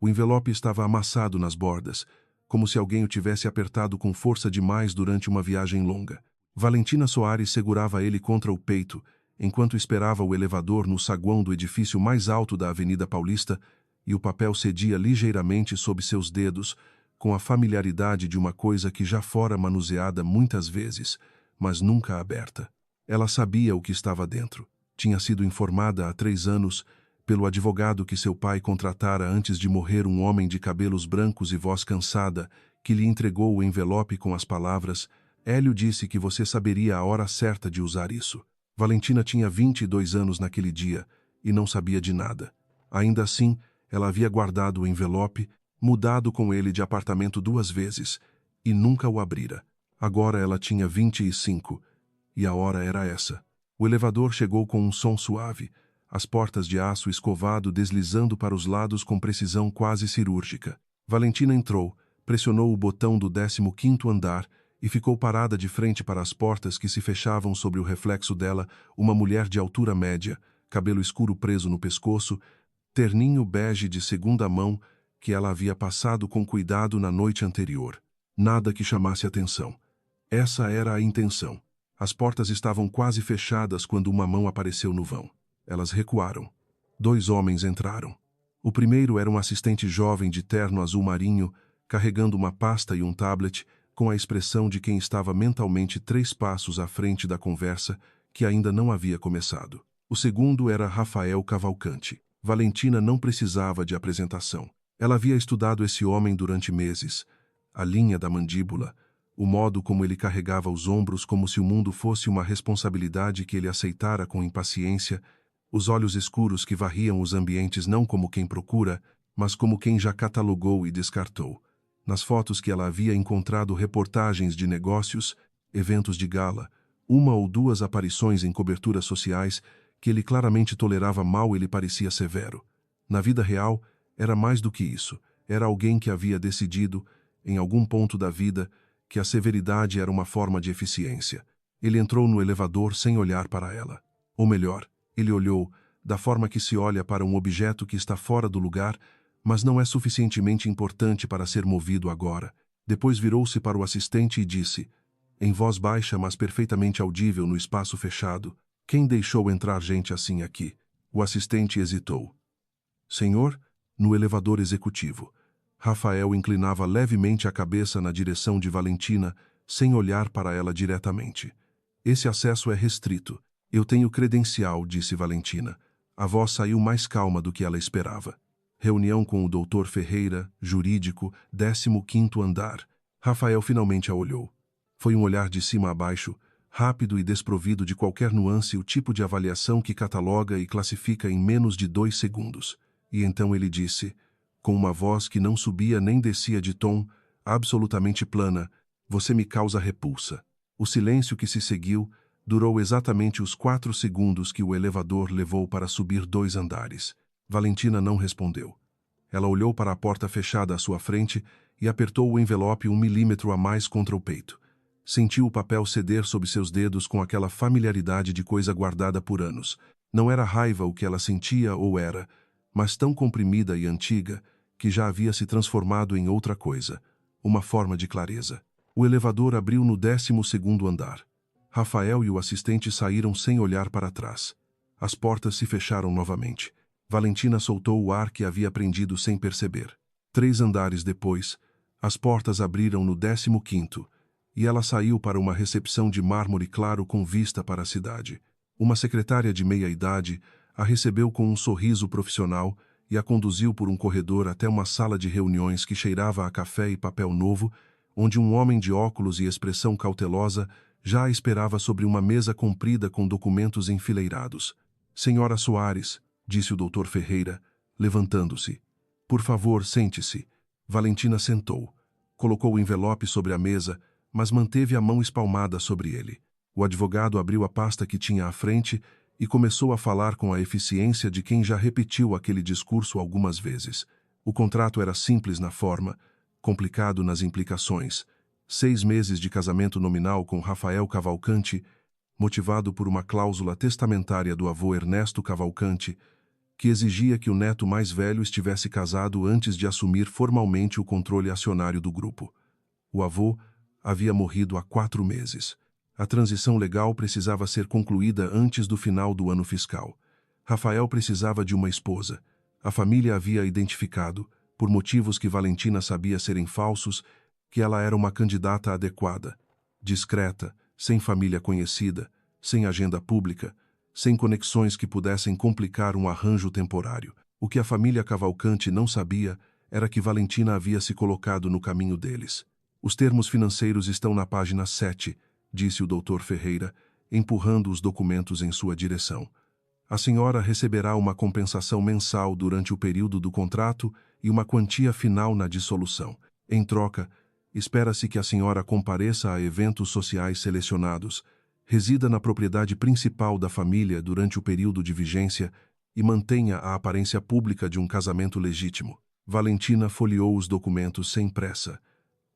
O envelope estava amassado nas bordas, como se alguém o tivesse apertado com força demais durante uma viagem longa. Valentina Soares segurava ele contra o peito, enquanto esperava o elevador no saguão do edifício mais alto da Avenida Paulista, e o papel cedia ligeiramente sob seus dedos, com a familiaridade de uma coisa que já fora manuseada muitas vezes, mas nunca aberta. Ela sabia o que estava dentro. Tinha sido informada há 3 anos, pelo advogado que seu pai contratara antes de morrer, um homem de cabelos brancos e voz cansada, que lhe entregou o envelope com as palavras: Hélio disse que você saberia a hora certa de usar isso. Valentina tinha 22 anos naquele dia e não sabia de nada. Ainda assim, ela havia guardado o envelope, mudado com ele de apartamento 2 vezes, e nunca o abrira. Agora ela tinha 25, e a hora era essa. O elevador chegou com um som suave, as portas de aço escovado deslizando para os lados com precisão quase cirúrgica. Valentina entrou, pressionou o botão do 15º andar e ficou parada de frente para as portas que se fechavam sobre o reflexo dela, uma mulher de altura média, cabelo escuro preso no pescoço, terninho bege de segunda mão que ela havia passado com cuidado na noite anterior. Nada que chamasse atenção. Essa era a intenção. As portas estavam quase fechadas quando uma mão apareceu no vão. Elas recuaram. 2 homens entraram. O primeiro era um assistente jovem de terno azul marinho, carregando uma pasta e um tablet, com a expressão de quem estava mentalmente 3 passos à frente da conversa, que ainda não havia começado. O segundo era Rafael Cavalcanti. Valentina não precisava de apresentação. Ela havia estudado esse homem durante meses. A linha da mandíbula, o modo como ele carregava os ombros como se o mundo fosse uma responsabilidade que ele aceitara com impaciência, os olhos escuros que varriam os ambientes não como quem procura, mas como quem já catalogou e descartou. Nas fotos que ela havia encontrado reportagens de negócios, eventos de gala, 1 ou 2 aparições em coberturas sociais, que ele claramente tolerava mal, ele parecia severo. Na vida real, era mais do que isso. Era alguém que havia decidido, em algum ponto da vida, que a severidade era uma forma de eficiência. Ele entrou no elevador sem olhar para ela. Ou melhor, ele olhou, da forma que se olha para um objeto que está fora do lugar, mas não é suficientemente importante para ser movido agora. Depois virou-se para o assistente e disse, em voz baixa mas perfeitamente audível no espaço fechado: quem deixou entrar gente assim aqui? O assistente hesitou. Senhor, no elevador executivo. Rafael inclinava levemente a cabeça na direção de Valentina, sem olhar para ela diretamente. Esse acesso é restrito. Eu tenho credencial, disse Valentina. A voz saiu mais calma do que ela esperava. Reunião com o Dr. Ferreira, jurídico, 15º andar. Rafael finalmente a olhou. Foi um olhar de cima a baixo, rápido e desprovido de qualquer nuance, o tipo de avaliação que cataloga e classifica em menos de 2 segundos. E então ele disse, com uma voz que não subia nem descia de tom, absolutamente plana: você me causa repulsa. O silêncio que se seguiu durou exatamente os 4 segundos que o elevador levou para subir 2 andares. Valentina não respondeu. Ela olhou para a porta fechada à sua frente e apertou o envelope 1 milímetro a mais contra o peito. Sentiu o papel ceder sob seus dedos com aquela familiaridade de coisa guardada por anos. Não era raiva o que ela sentia, ou era, mas tão comprimida e antiga, que já havia se transformado em outra coisa, uma forma de clareza. O elevador abriu no 12º andar. Rafael e o assistente saíram sem olhar para trás. As portas se fecharam novamente. Valentina soltou o ar que havia prendido sem perceber. 3 andares depois, as portas abriram no 15º, e ela saiu para uma recepção de mármore claro com vista para a cidade. Uma secretária de meia-idade a recebeu com um sorriso profissional e a conduziu por um corredor até uma sala de reuniões que cheirava a café e papel novo, onde um homem de óculos e expressão cautelosa já a esperava sobre uma mesa comprida com documentos enfileirados. Senhora Soares, disse o Dr. Ferreira, levantando-se. Por favor, sente-se. Valentina sentou. Colocou o envelope sobre a mesa, mas manteve a mão espalmada sobre ele. O advogado abriu a pasta que tinha à frente e começou a falar com a eficiência de quem já repetiu aquele discurso algumas vezes. O contrato era simples na forma, complicado nas implicações. 6 meses de casamento nominal com Rafael Cavalcanti, motivado por uma cláusula testamentária do avô Ernesto Cavalcanti, que exigia que o neto mais velho estivesse casado antes de assumir formalmente o controle acionário do grupo. O avô havia morrido há 4 meses. A transição legal precisava ser concluída antes do final do ano fiscal. Rafael precisava de uma esposa. A família havia identificado, por motivos que Valentina sabia serem falsos, que ela era uma candidata adequada, discreta, sem família conhecida, sem agenda pública, sem conexões que pudessem complicar um arranjo temporário. O que a família Cavalcante não sabia era que Valentina havia se colocado no caminho deles. Os termos financeiros estão na página 7, disse o Dr. Ferreira, empurrando os documentos em sua direção. A senhora receberá uma compensação mensal durante o período do contrato e uma quantia final na dissolução. Em troca, espera-se que a senhora compareça a eventos sociais selecionados, resida na propriedade principal da família durante o período de vigência e mantenha a aparência pública de um casamento legítimo. Valentina folheou os documentos sem pressa.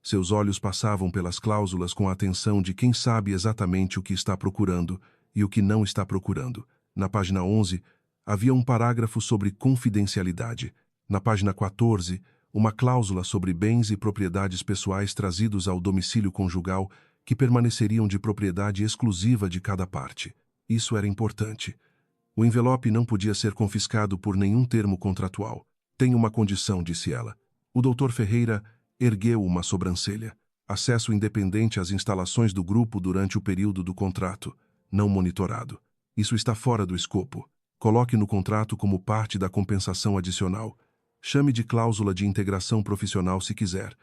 Seus olhos passavam pelas cláusulas com a atenção de quem sabe exatamente o que está procurando e o que não está procurando. Na página 11, havia um parágrafo sobre confidencialidade. Na página 14, uma cláusula sobre bens e propriedades pessoais trazidos ao domicílio conjugal que permaneceriam de propriedade exclusiva de cada parte. Isso era importante. O envelope não podia ser confiscado por nenhum termo contratual. Tem uma condição, disse ela. O Dr. Ferreira ergueu uma sobrancelha. Acesso independente às instalações do grupo durante o período do contrato, não monitorado. Isso está fora do escopo. Coloque no contrato como parte da compensação adicional. Chame de cláusula de integração profissional se quiser,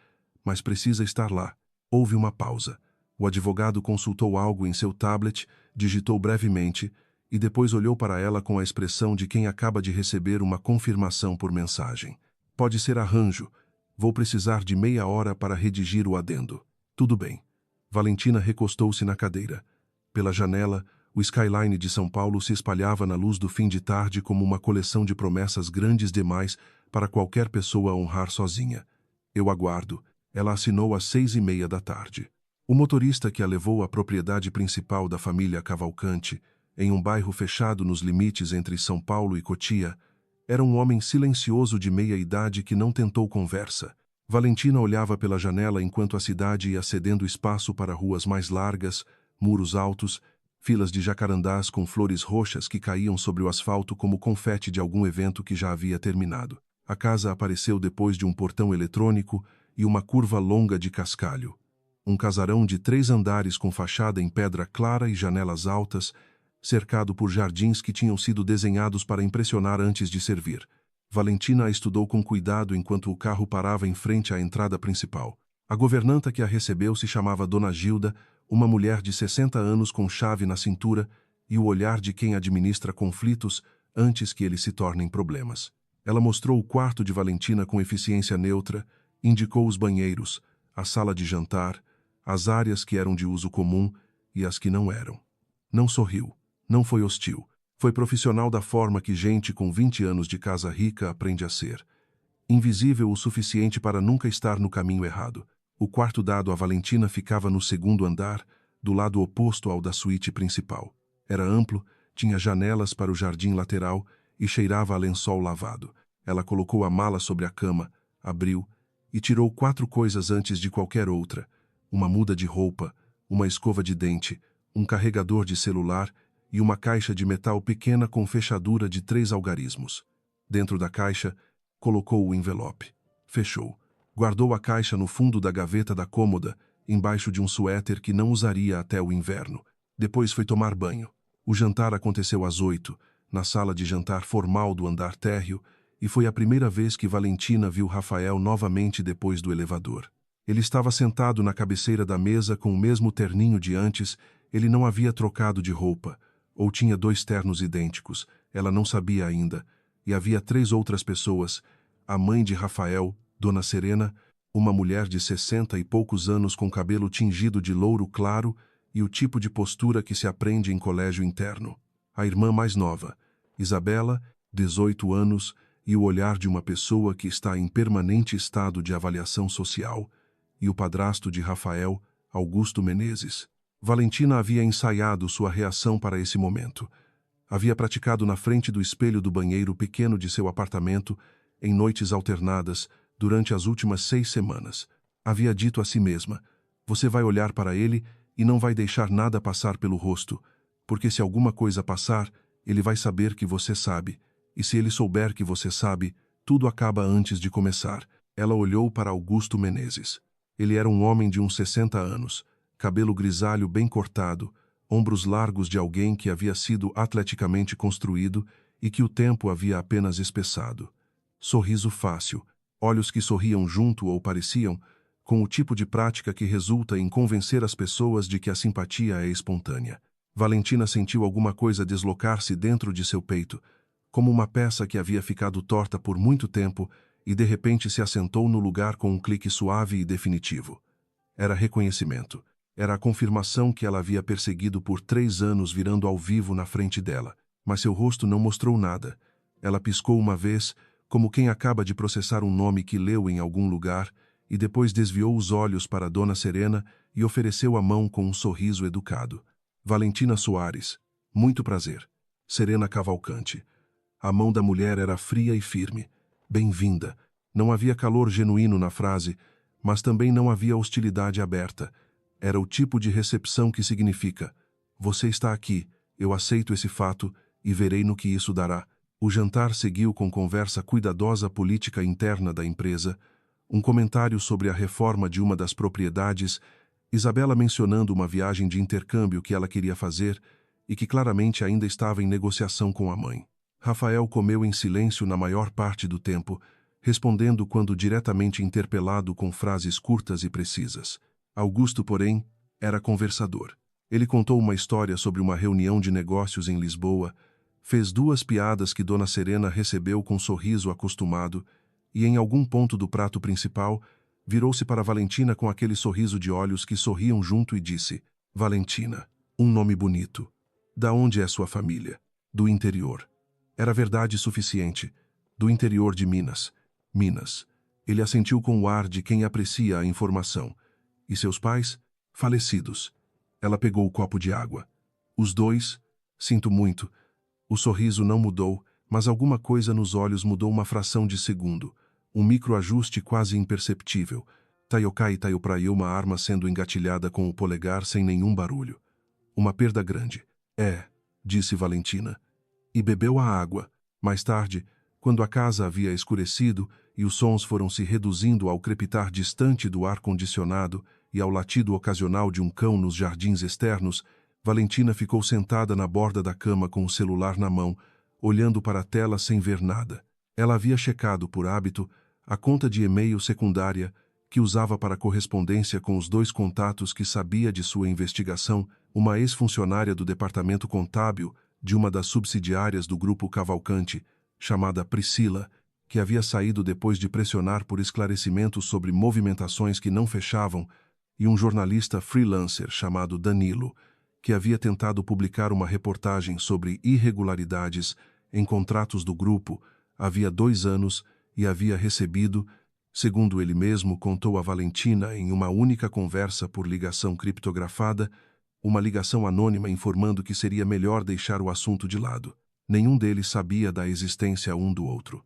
mas precisa estar lá. Houve uma pausa. O advogado consultou algo em seu tablet, digitou brevemente e depois olhou para ela com a expressão de quem acaba de receber uma confirmação por mensagem. Pode ser arranjo. Vou precisar de meia hora para redigir o adendo. Tudo bem. Valentina recostou-se na cadeira. Pela janela, o skyline de São Paulo se espalhava na luz do fim de tarde como uma coleção de promessas grandes demais para qualquer pessoa honrar sozinha. Eu aguardo. Ela assinou às 6:30 da tarde. O motorista que a levou à propriedade principal da família Cavalcante, em um bairro fechado nos limites entre São Paulo e Cotia, era um homem silencioso de meia-idade que não tentou conversa. Valentina olhava pela janela enquanto a cidade ia cedendo espaço para ruas mais largas, muros altos, filas de jacarandás com flores roxas que caíam sobre o asfalto como confete de algum evento que já havia terminado. A casa apareceu depois de um portão eletrônico e uma curva longa de cascalho. Um casarão de 3 andares com fachada em pedra clara e janelas altas, cercado por jardins que tinham sido desenhados para impressionar antes de servir. Valentina a estudou com cuidado enquanto o carro parava em frente à entrada principal. A governanta que a recebeu se chamava Dona Gilda, uma mulher de 60 anos com chave na cintura e o olhar de quem administra conflitos antes que eles se tornem problemas. Ela mostrou o quarto de Valentina com eficiência neutra, indicou os banheiros, a sala de jantar, as áreas que eram de uso comum e as que não eram. Não sorriu. Não foi hostil. Foi profissional da forma que gente com 20 anos de casa rica aprende a ser. Invisível o suficiente para nunca estar no caminho errado. O quarto dado a Valentina ficava no 2º andar, do lado oposto ao da suíte principal. Era amplo, tinha janelas para o jardim lateral e cheirava a lençol lavado. Ela colocou a mala sobre a cama, abriu e tirou 4 coisas antes de qualquer outra. Uma muda de roupa, uma escova de dente, um carregador de celular e uma caixa de metal pequena com fechadura de 3 algarismos. Dentro da caixa, colocou o envelope. Fechou. Guardou a caixa no fundo da gaveta da cômoda, embaixo de um suéter que não usaria até o inverno. Depois foi tomar banho. O jantar aconteceu às 8, na sala de jantar formal do andar térreo, e foi a primeira vez que Valentina viu Rafael novamente depois do elevador. Ele estava sentado na cabeceira da mesa com o mesmo terninho de antes. Ele não havia trocado de roupa. Ou tinha 2 ternos idênticos, ela não sabia ainda, e havia 3 outras pessoas, a mãe de Rafael, Dona Serena, uma mulher de 60 e poucos anos com cabelo tingido de louro claro e o tipo de postura que se aprende em colégio interno, a irmã mais nova, Isabela, 18 anos, e o olhar de uma pessoa que está em permanente estado de avaliação social, e o padrasto de Rafael, Augusto Menezes. Valentina havia ensaiado sua reação para esse momento. Havia praticado na frente do espelho do banheiro pequeno de seu apartamento, em noites alternadas, durante as últimas 6 semanas. Havia dito a si mesma: você vai olhar para ele e não vai deixar nada passar pelo rosto, porque se alguma coisa passar, ele vai saber que você sabe, e se ele souber que você sabe, tudo acaba antes de começar. Ela olhou para Augusto Menezes. Ele era um homem de uns 60 anos, cabelo grisalho bem cortado, ombros largos de alguém que havia sido atleticamente construído e que o tempo havia apenas espessado. Sorriso fácil, olhos que sorriam junto ou pareciam, com o tipo de prática que resulta em convencer as pessoas de que a simpatia é espontânea. Valentina sentiu alguma coisa deslocar-se dentro de seu peito, como uma peça que havia ficado torta por muito tempo e de repente se assentou no lugar com um clique suave e definitivo. Era reconhecimento. Era a confirmação que ela havia perseguido por 3 anos virando ao vivo na frente dela. Mas seu rosto não mostrou nada. Ela piscou uma vez, como quem acaba de processar um nome que leu em algum lugar, e depois desviou os olhos para Dona Serena e ofereceu a mão com um sorriso educado. Valentina Soares. Muito prazer. Serena Cavalcante. A mão da mulher era fria e firme. Bem-vinda. Não havia calor genuíno na frase, mas também não havia hostilidade aberta. Era o tipo de recepção que significa: você está aqui, eu aceito esse fato e verei no que isso dará. O jantar seguiu com conversa cuidadosa política interna da empresa, um comentário sobre a reforma de uma das propriedades, Isabela mencionando uma viagem de intercâmbio que ela queria fazer e que claramente ainda estava em negociação com a mãe. Rafael comeu em silêncio na maior parte do tempo, respondendo quando diretamente interpelado com frases curtas e precisas. Augusto, porém, era conversador. Ele contou uma história sobre uma reunião de negócios em Lisboa, fez 2 piadas que Dona Serena recebeu com sorriso acostumado e, em algum ponto do prato principal, virou-se para Valentina com aquele sorriso de olhos que sorriam junto e disse: Valentina, um nome bonito. Da onde é sua família? Do interior. Era verdade suficiente. Do interior de Minas. Minas. Ele assentiu com o ar de quem aprecia a informação. E seus pais? Falecidos. Ela pegou o copo de água. Os 2? Sinto muito. O sorriso não mudou, mas alguma coisa nos olhos mudou uma fração de segundo. Um microajuste quase imperceptível. Taiokai Taiopraia, uma arma sendo engatilhada com o polegar sem nenhum barulho. Uma perda grande. É, disse Valentina. E bebeu a água. Mais tarde, quando a casa havia escurecido e os sons foram se reduzindo ao crepitar distante do ar-condicionado e ao latido ocasional de um cão nos jardins externos, Valentina ficou sentada na borda da cama com o celular na mão, olhando para a tela sem ver nada. Ela havia checado, por hábito, a conta de e-mail secundária que usava para correspondência com os 2 contatos que sabia de sua investigação, uma ex-funcionária do departamento contábil de uma das subsidiárias do grupo Cavalcante, chamada Priscila, que havia saído depois de pressionar por esclarecimentos sobre movimentações que não fechavam, e um jornalista freelancer chamado Danilo, que havia tentado publicar uma reportagem sobre irregularidades em contratos do grupo havia 2 anos e havia recebido, segundo ele mesmo contou a Valentina em uma única conversa por ligação criptografada, uma ligação anônima informando que seria melhor deixar o assunto de lado. Nenhum deles sabia da existência um do outro.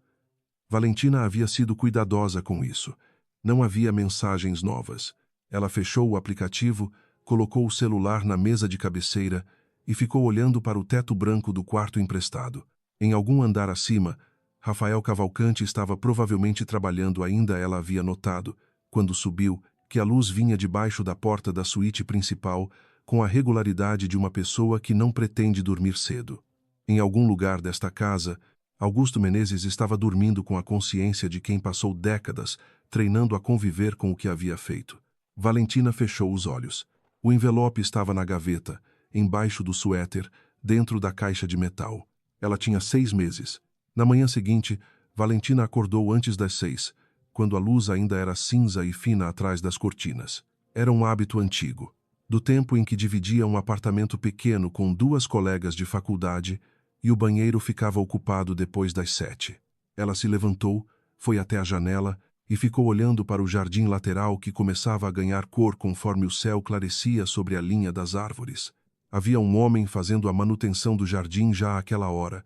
Valentina havia sido cuidadosa com isso. Não havia mensagens novas. Ela fechou o aplicativo, colocou o celular na mesa de cabeceira e ficou olhando para o teto branco do quarto emprestado. Em algum andar acima, Rafael Cavalcante estava provavelmente trabalhando ainda. Ela havia notado, quando subiu, que a luz vinha debaixo da porta da suíte principal com a regularidade de uma pessoa que não pretende dormir cedo. Em algum lugar desta casa, Augusto Menezes estava dormindo com a consciência de quem passou décadas treinando a conviver com o que havia feito. Valentina fechou os olhos. O envelope estava na gaveta, embaixo do suéter, dentro da caixa de metal. Ela tinha 6 meses. Na manhã seguinte, Valentina acordou antes das 6, quando a luz ainda era cinza e fina atrás das cortinas. Era um hábito antigo, do tempo em que dividia um apartamento pequeno com 2 colegas de faculdade e o banheiro ficava ocupado depois das 7. Ela se levantou, foi até a janela e ficou olhando para o jardim lateral que começava a ganhar cor conforme o céu clarecia sobre a linha das árvores. Havia um homem fazendo a manutenção do jardim já àquela hora,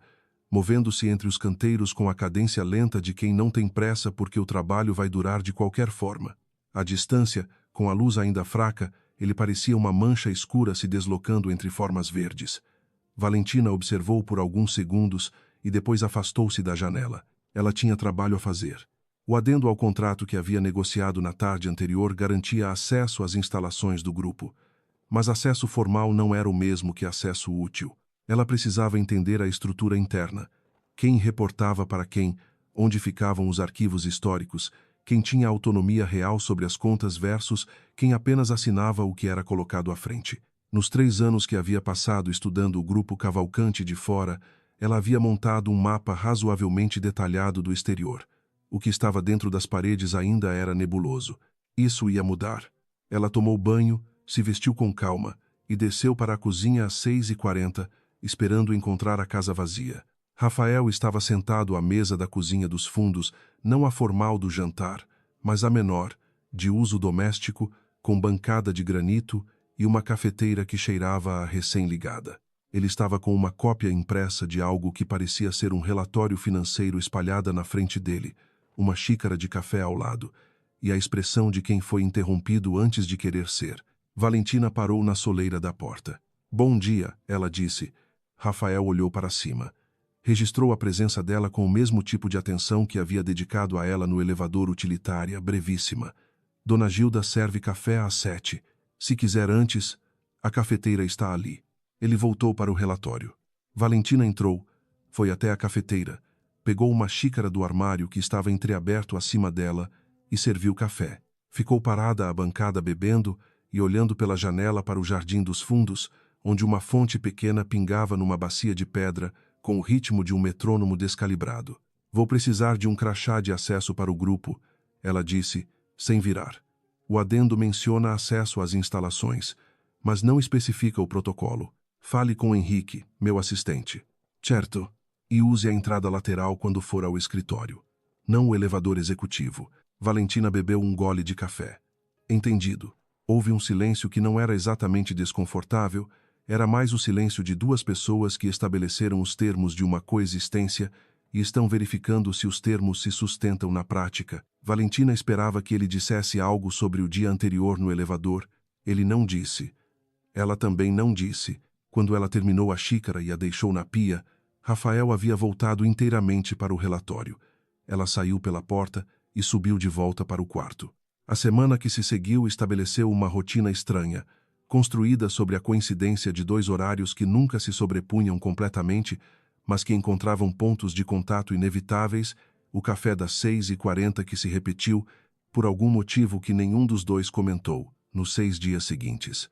movendo-se entre os canteiros com a cadência lenta de quem não tem pressa porque o trabalho vai durar de qualquer forma. À distância, com a luz ainda fraca, ele parecia uma mancha escura se deslocando entre formas verdes. Valentina observou por alguns segundos e depois afastou-se da janela. Ela tinha trabalho a fazer. O adendo ao contrato que havia negociado na tarde anterior garantia acesso às instalações do grupo. Mas acesso formal não era o mesmo que acesso útil. Ela precisava entender a estrutura interna. Quem reportava para quem, onde ficavam os arquivos históricos, quem tinha autonomia real sobre as contas versus quem apenas assinava o que era colocado à frente. Nos 3 anos que havia passado estudando o grupo Cavalcante de fora, ela havia montado um mapa razoavelmente detalhado do exterior. O que estava dentro das paredes ainda era nebuloso. Isso ia mudar. Ela tomou banho, se vestiu com calma e desceu para a cozinha às 6h40, esperando encontrar a casa vazia. Rafael estava sentado à mesa da cozinha dos fundos, não a formal do jantar, mas a menor, de uso doméstico, com bancada de granito e uma cafeteira que cheirava a recém-ligada. Ele estava com uma cópia impressa de algo que parecia ser um relatório financeiro espalhada na frente dele, uma xícara de café ao lado, e a expressão de quem foi interrompido antes de querer ser. Valentina parou na soleira da porta. "Bom dia", ela disse. Rafael olhou para cima. Registrou a presença dela com o mesmo tipo de atenção que havia dedicado a ela no elevador utilitária, brevíssima. "Dona Gilda serve café às 7. Se quiser antes, a cafeteira está ali." Ele voltou para o relatório. Valentina entrou, foi até a cafeteira, pegou uma xícara do armário que estava entreaberto acima dela e serviu café. Ficou parada à bancada bebendo e olhando pela janela para o jardim dos fundos, onde uma fonte pequena pingava numa bacia de pedra com o ritmo de um metrônomo descalibrado. "Vou precisar de um crachá de acesso para o grupo", ela disse, sem virar. O adendo menciona acesso às instalações, mas não especifica o protocolo. "Fale com Henrique, meu assistente." "Certo. E use a entrada lateral quando for ao escritório. Não o elevador executivo." Valentina bebeu um gole de café. "Entendido." Houve um silêncio que não era exatamente desconfortável, era mais o silêncio de 2 pessoas que estabeleceram os termos de uma coexistência e estão verificando se os termos se sustentam na prática. Valentina esperava que ele dissesse algo sobre o dia anterior no elevador. Ele não disse. Ela também não disse. Quando ela terminou a xícara e a deixou na pia, Rafael havia voltado inteiramente para o relatório. Ela saiu pela porta e subiu de volta para o quarto. A semana que se seguiu estabeleceu uma rotina estranha, construída sobre a coincidência de 2 horários que nunca se sobrepunham completamente, mas que encontravam pontos de contato inevitáveis, o café das 6h40 que se repetiu, por algum motivo que nenhum dos dois comentou, nos 6 dias seguintes.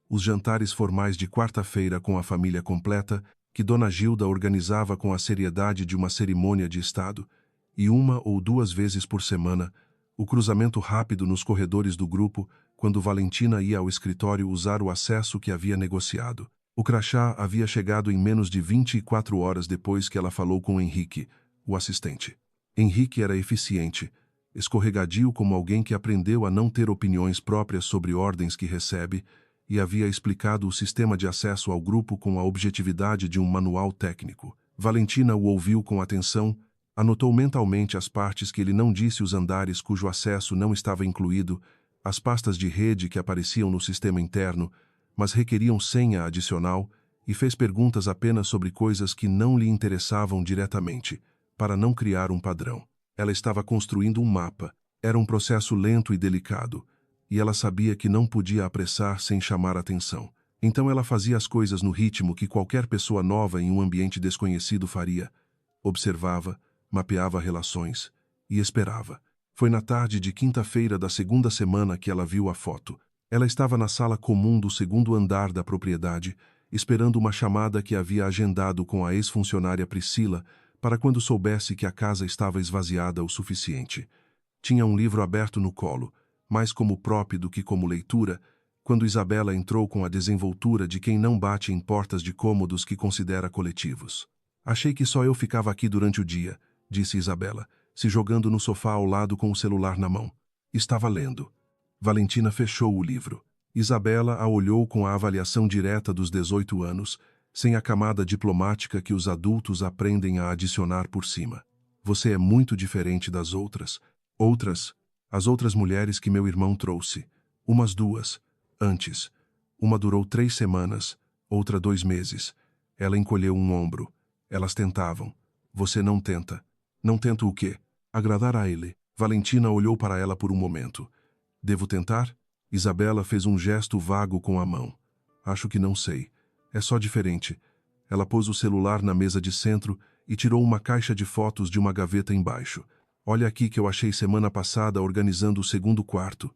Os jantares formais de quarta-feira com a família completa, que Dona Gilda organizava com a seriedade de uma cerimônia de Estado, e 1 ou 2 vezes por semana, o cruzamento rápido nos corredores do grupo, quando Valentina ia ao escritório usar o acesso que havia negociado. O crachá havia chegado em menos de 24 horas depois que ela falou com Henrique, o assistente. Henrique era eficiente, escorregadio como alguém que aprendeu a não ter opiniões próprias sobre ordens que recebe, e havia explicado o sistema de acesso ao grupo com a objetividade de um manual técnico. Valentina o ouviu com atenção, anotou mentalmente as partes que ele não disse, os andares cujo acesso não estava incluído, as pastas de rede que apareciam no sistema interno, mas requeriam senha adicional, e fez perguntas apenas sobre coisas que não lhe interessavam diretamente, para não criar um padrão. Ela estava construindo um mapa. Era um processo lento e delicado, e ela sabia que não podia apressar sem chamar atenção. Então ela fazia as coisas no ritmo que qualquer pessoa nova em um ambiente desconhecido faria. Observava, mapeava relações e esperava. Foi na tarde de quinta-feira da segunda semana que ela viu a foto. Ela estava na sala comum do 2º andar da propriedade, esperando uma chamada que havia agendado com a ex-funcionária Priscila para quando soubesse que a casa estava esvaziada o suficiente. Tinha um livro aberto no colo, mais como próprio do que como leitura, quando Isabela entrou com a desenvoltura de quem não bate em portas de cômodos que considera coletivos. "Achei que só eu ficava aqui durante o dia", disse Isabela, se jogando no sofá ao lado com o celular na mão. Estava lendo. Valentina fechou o livro. Isabela a olhou com a avaliação direta dos 18 anos, sem a camada diplomática que os adultos aprendem a adicionar por cima. Você é muito diferente das outras. As outras mulheres que meu irmão trouxe. Umas duas. Antes. Uma durou 3 semanas, outra 2 meses. Ela encolheu um ombro. Elas tentavam. Você não tenta. Não tento o quê? Agradar a ele. Valentina olhou para ela por um momento. Devo tentar? Isabela fez um gesto vago com a mão. Acho que não sei. É só diferente. Ela pôs o celular na mesa de centro e tirou uma caixa de fotos de uma gaveta embaixo. Olha aqui que eu achei semana passada organizando o segundo quarto.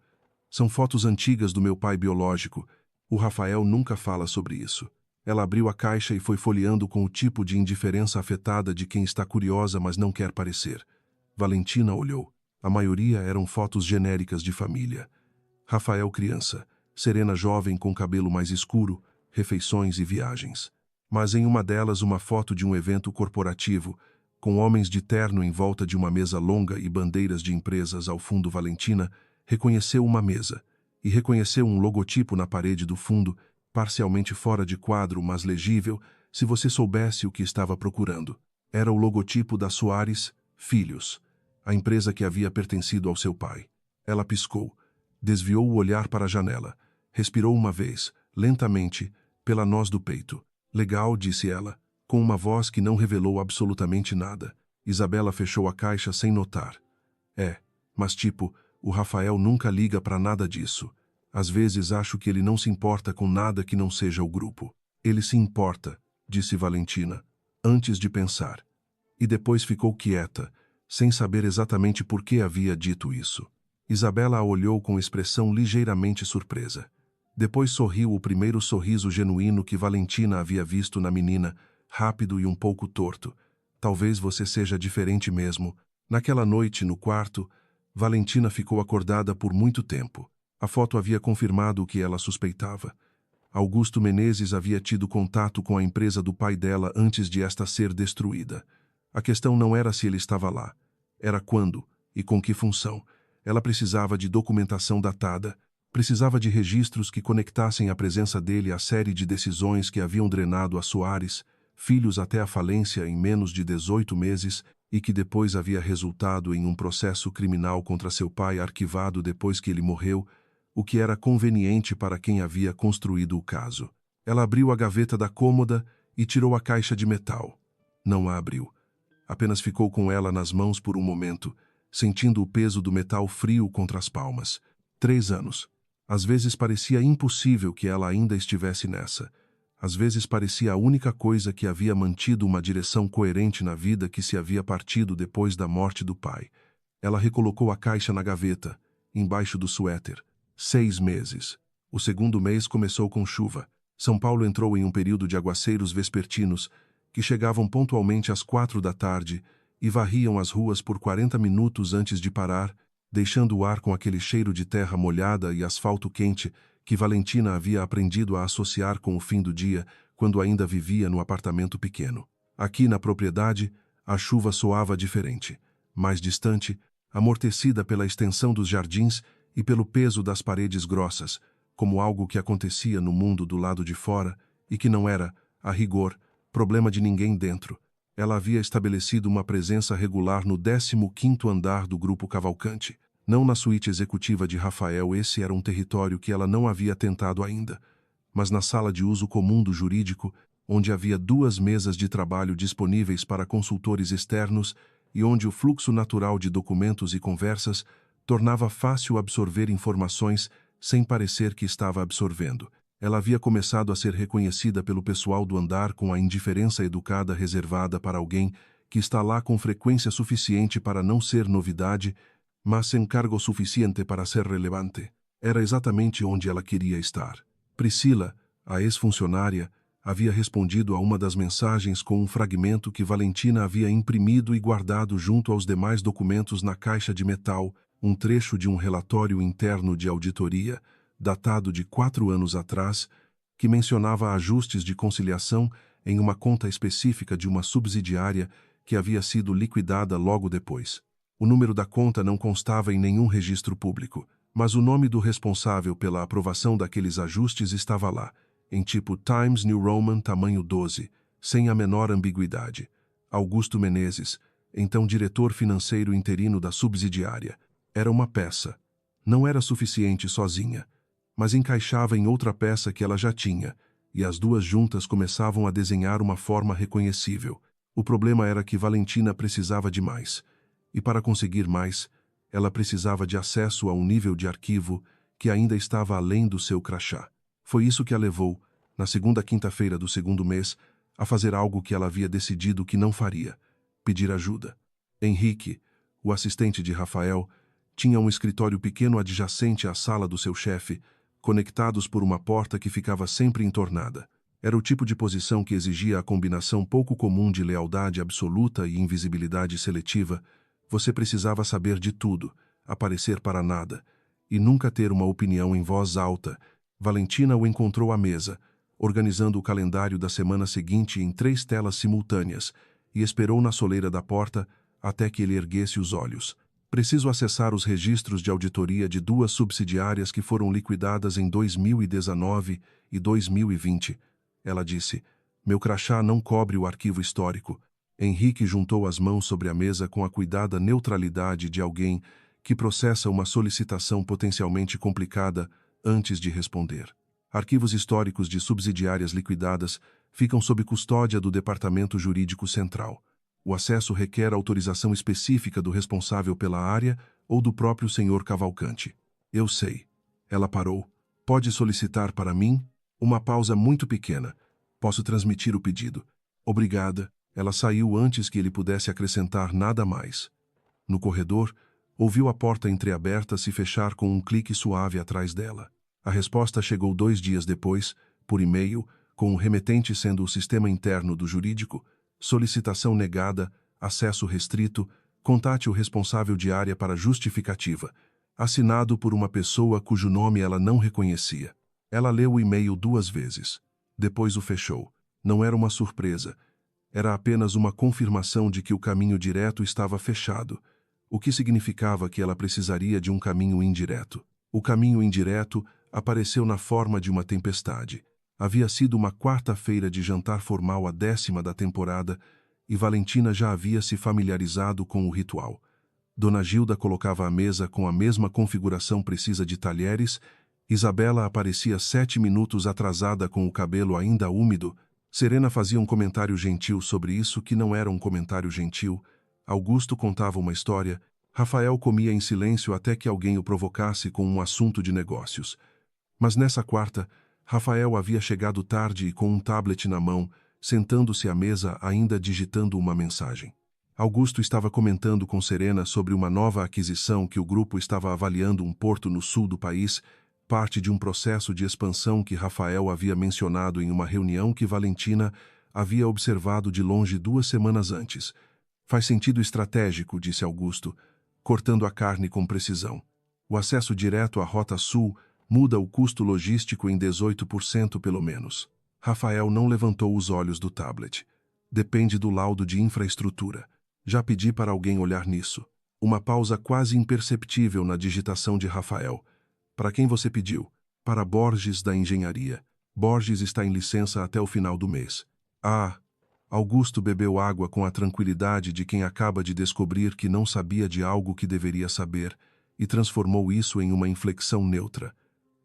São fotos antigas do meu pai biológico. O Rafael nunca fala sobre isso. Ela abriu a caixa e foi folheando com o tipo de indiferença afetada de quem está curiosa, mas não quer parecer. Valentina olhou. A maioria eram fotos genéricas de família. Rafael criança, Serena jovem com cabelo mais escuro, refeições e viagens. Mas em uma delas uma foto de um evento corporativo, com homens de terno em volta de uma mesa longa e bandeiras de empresas ao fundo. Valentina reconheceu uma mesa e reconheceu um logotipo na parede do fundo, parcialmente fora de quadro, mas legível, se você soubesse o que estava procurando. Era o logotipo da Soares Filhos, a empresa que havia pertencido ao seu pai. Ela piscou, desviou o olhar para a janela, respirou uma vez, lentamente, pela noz do peito. Legal, disse ela, com uma voz que não revelou absolutamente nada. Isabela fechou a caixa sem notar. Mas tipo, o Rafael nunca liga para nada disso. Às vezes acho que ele não se importa com nada que não seja o grupo. Ele se importa, disse Valentina, antes de pensar. E depois ficou quieta, sem saber exatamente por que havia dito isso. Isabela a olhou com expressão ligeiramente surpresa. Depois sorriu, o primeiro sorriso genuíno que Valentina havia visto na menina, rápido e um pouco torto. Talvez você seja diferente mesmo. Naquela noite, no quarto, Valentina ficou acordada por muito tempo. A foto havia confirmado o que ela suspeitava. Augusto Menezes havia tido contato com a empresa do pai dela antes de esta ser destruída. A questão não era se ele estava lá. Era quando e com que função. Ela precisava de documentação datada, precisava de registros que conectassem a presença dele à série de decisões que haviam drenado a Soares Filhos até a falência em menos de 18 meses e que depois havia resultado em um processo criminal contra seu pai arquivado depois que ele morreu, o que era conveniente para quem havia construído o caso. Ela abriu a gaveta da cômoda e tirou a caixa de metal. Não a abriu. Apenas ficou com ela nas mãos por um momento, sentindo o peso do metal frio contra as palmas. 3 anos. Às vezes parecia impossível que ela ainda estivesse nessa. Às vezes parecia a única coisa que havia mantido uma direção coerente na vida que se havia partido depois da morte do pai. Ela recolocou a caixa na gaveta, embaixo do suéter. 6 meses. O segundo mês começou com chuva. São Paulo entrou em um período de aguaceiros vespertinos, que chegavam pontualmente às 4 da tarde e varriam as ruas por 40 minutos antes de parar, deixando o ar com aquele cheiro de terra molhada e asfalto quente que Valentina havia aprendido a associar com o fim do dia, quando ainda vivia no apartamento pequeno. Aqui na propriedade, a chuva soava diferente, mais distante, amortecida pela extensão dos jardins e pelo peso das paredes grossas, como algo que acontecia no mundo do lado de fora e que não era, a rigor, problema de ninguém dentro. Ela havia estabelecido uma presença regular no 15º andar do Grupo Cavalcante. Não na suíte executiva de Rafael, esse era um território que ela não havia tentado ainda, mas na sala de uso comum do jurídico, onde havia 2 mesas de trabalho disponíveis para consultores externos e onde o fluxo natural de documentos e conversas tornava fácil absorver informações sem parecer que estava absorvendo. Ela havia começado a ser reconhecida pelo pessoal do andar com a indiferença educada reservada para alguém que está lá com frequência suficiente para não ser novidade, mas sem cargo suficiente para ser relevante. Era exatamente onde ela queria estar. Priscila, a ex-funcionária, havia respondido a uma das mensagens com um fragmento que Valentina havia imprimido e guardado junto aos demais documentos na caixa de metal, um trecho de um relatório interno de auditoria, datado de 4 anos atrás, que mencionava ajustes de conciliação em uma conta específica de uma subsidiária que havia sido liquidada logo depois. O número da conta não constava em nenhum registro público. Mas o nome do responsável pela aprovação daqueles ajustes estava lá, em tipo Times New Roman tamanho 12, sem a menor ambiguidade. Augusto Menezes, então diretor financeiro interino da subsidiária. Era uma peça. Não era suficiente sozinha, mas encaixava em outra peça que ela já tinha, e as duas juntas começavam a desenhar uma forma reconhecível. O problema era que Valentina precisava de mais. E para conseguir mais, ela precisava de acesso a um nível de arquivo que ainda estava além do seu crachá. Foi isso que a levou, na segunda quinta-feira do segundo mês, a fazer algo que ela havia decidido que não faria: pedir ajuda. Henrique, o assistente de Rafael, tinha um escritório pequeno adjacente à sala do seu chefe, conectados por uma porta que ficava sempre entornada. Era o tipo de posição que exigia a combinação pouco comum de lealdade absoluta e invisibilidade seletiva. Você precisava saber de tudo, aparecer para nada, e nunca ter uma opinião em voz alta. Valentina o encontrou à mesa, organizando o calendário da semana seguinte em 3 telas simultâneas, e esperou na soleira da porta até que ele erguesse os olhos. Preciso acessar os registros de auditoria de 2 subsidiárias que foram liquidadas em 2019 e 2020. Ela disse: meu crachá não cobre o arquivo histórico. Henrique juntou as mãos sobre a mesa com a cuidada neutralidade de alguém que processa uma solicitação potencialmente complicada antes de responder. Arquivos históricos de subsidiárias liquidadas ficam sob custódia do Departamento Jurídico Central. O acesso requer autorização específica do responsável pela área ou do próprio senhor Cavalcante. Eu sei. Ela parou. Pode solicitar para mim? Uma pausa muito pequena. Posso transmitir o pedido. Obrigada. Ela saiu antes que ele pudesse acrescentar nada mais. No corredor, ouviu a porta entreaberta se fechar com um clique suave atrás dela. A resposta chegou 2 dias depois, por e-mail, com o remetente sendo o sistema interno do jurídico: solicitação negada, acesso restrito, contate o responsável de área para justificativa. Assinado por uma pessoa cujo nome ela não reconhecia. Ela leu o e-mail 2 vezes. Depois o fechou. Não era uma surpresa. Era apenas uma confirmação de que o caminho direto estava fechado, o que significava que ela precisaria de um caminho indireto. O caminho indireto apareceu na forma de uma tempestade. Havia sido uma quarta-feira de jantar formal, a 10ª da temporada, e Valentina já havia se familiarizado com o ritual. Dona Gilda colocava a mesa com a mesma configuração precisa de talheres. Isabela aparecia 7 minutos atrasada com o cabelo ainda úmido. Serena fazia um comentário gentil sobre isso que não era um comentário gentil. Augusto contava uma história. Rafael comia em silêncio até que alguém o provocasse com um assunto de negócios. Mas nessa quarta, Rafael havia chegado tarde e com um tablet na mão, sentando-se à mesa ainda digitando uma mensagem. Augusto estava comentando com Serena sobre uma nova aquisição que o grupo estava avaliando, um porto no sul do país, parte de um processo de expansão que Rafael havia mencionado em uma reunião que Valentina havia observado de longe 2 semanas antes. Faz sentido estratégico, disse Augusto, cortando a carne com precisão. O acesso direto à Rota Sul muda o custo logístico em 18% pelo menos. Rafael não levantou os olhos do tablet. Depende do laudo de infraestrutura. Já pedi para alguém olhar nisso. Uma pausa quase imperceptível na digitação de Rafael. Para quem você pediu? Para Borges da Engenharia. Borges está em licença até o final do mês. Ah! Augusto bebeu água com a tranquilidade de quem acaba de descobrir que não sabia de algo que deveria saber e transformou isso em uma inflexão neutra.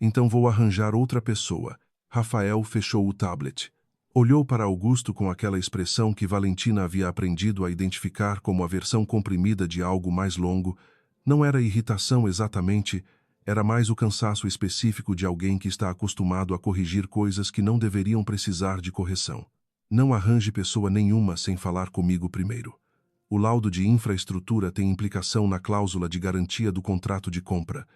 Então vou arranjar outra pessoa. Rafael fechou o tablet. Olhou para Augusto com aquela expressão que Valentina havia aprendido a identificar como a versão comprimida de algo mais longo. Não era irritação exatamente, era mais o cansaço específico de alguém que está acostumado a corrigir coisas que não deveriam precisar de correção. Não arranje pessoa nenhuma sem falar comigo primeiro. O laudo de infraestrutura tem implicação na cláusula de garantia do contrato de compra.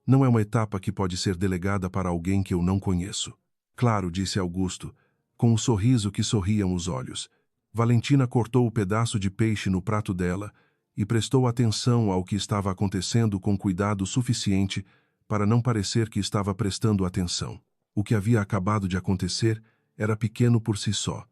Não é uma etapa que pode ser delegada para alguém que eu não conheço. Claro, disse Augusto, com um sorriso que sorriam os olhos. Valentina cortou o pedaço de peixe no prato dela e prestou atenção ao que estava acontecendo com cuidado suficiente para não parecer que estava prestando atenção. O que havia acabado de acontecer era pequeno por si só.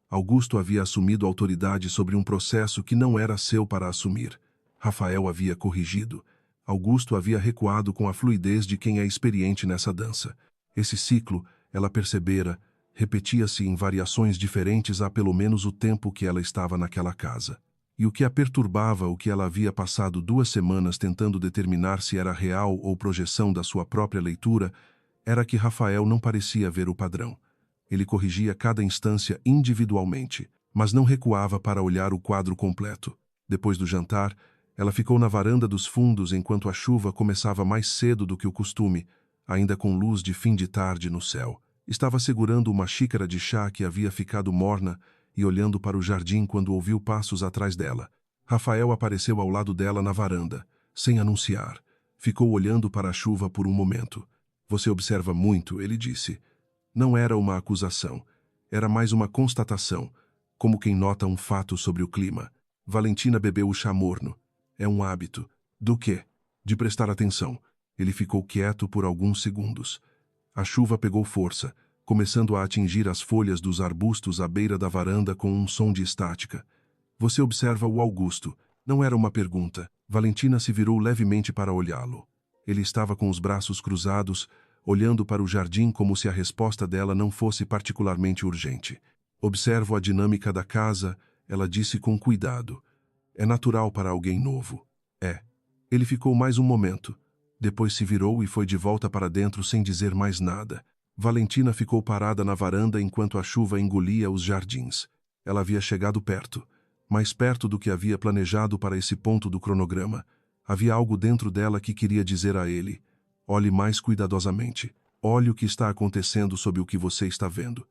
Augusto havia assumido autoridade sobre um processo que não era seu para assumir. Rafael havia corrigido. Augusto havia recuado com a fluidez de quem é experiente nessa dança. Esse ciclo, ela percebera, repetia-se em variações diferentes há pelo menos o tempo que ela estava naquela casa. E o que a perturbava, o que ela havia passado 2 semanas tentando determinar se era real ou projeção da sua própria leitura, era que Rafael não parecia ver o padrão. Ele corrigia cada instância individualmente, mas não recuava para olhar o quadro completo. Depois do jantar, ela ficou na varanda dos fundos enquanto a chuva começava mais cedo do que o costume, ainda com luz de fim de tarde no céu. Estava segurando uma xícara de chá que havia ficado morna e olhando para o jardim quando ouviu passos atrás dela. Rafael apareceu ao lado dela na varanda, sem anunciar. Ficou olhando para a chuva por um momento. "Você observa muito", ele disse. Não era uma acusação. Era mais uma constatação, como quem nota um fato sobre o clima. Valentina bebeu o chá morno. É um hábito. Do quê? De prestar atenção. Ele ficou quieto por alguns segundos. A chuva pegou força, começando a atingir as folhas dos arbustos à beira da varanda com um som de estática. Você observa o Augusto. Não era uma pergunta. Valentina se virou levemente para olhá-lo. Ele estava com os braços cruzados, olhando para o jardim como se a resposta dela não fosse particularmente urgente. Observo a dinâmica da casa, ela disse com cuidado. É natural para alguém novo. É. Ele ficou mais um momento. Depois se virou e foi de volta para dentro sem dizer mais nada. Valentina ficou parada na varanda enquanto a chuva engolia os jardins. Ela havia chegado perto, mais perto do que havia planejado para esse ponto do cronograma. Havia algo dentro dela que queria dizer a ele: olhe mais cuidadosamente. Olhe o que está acontecendo sob o que você está vendo.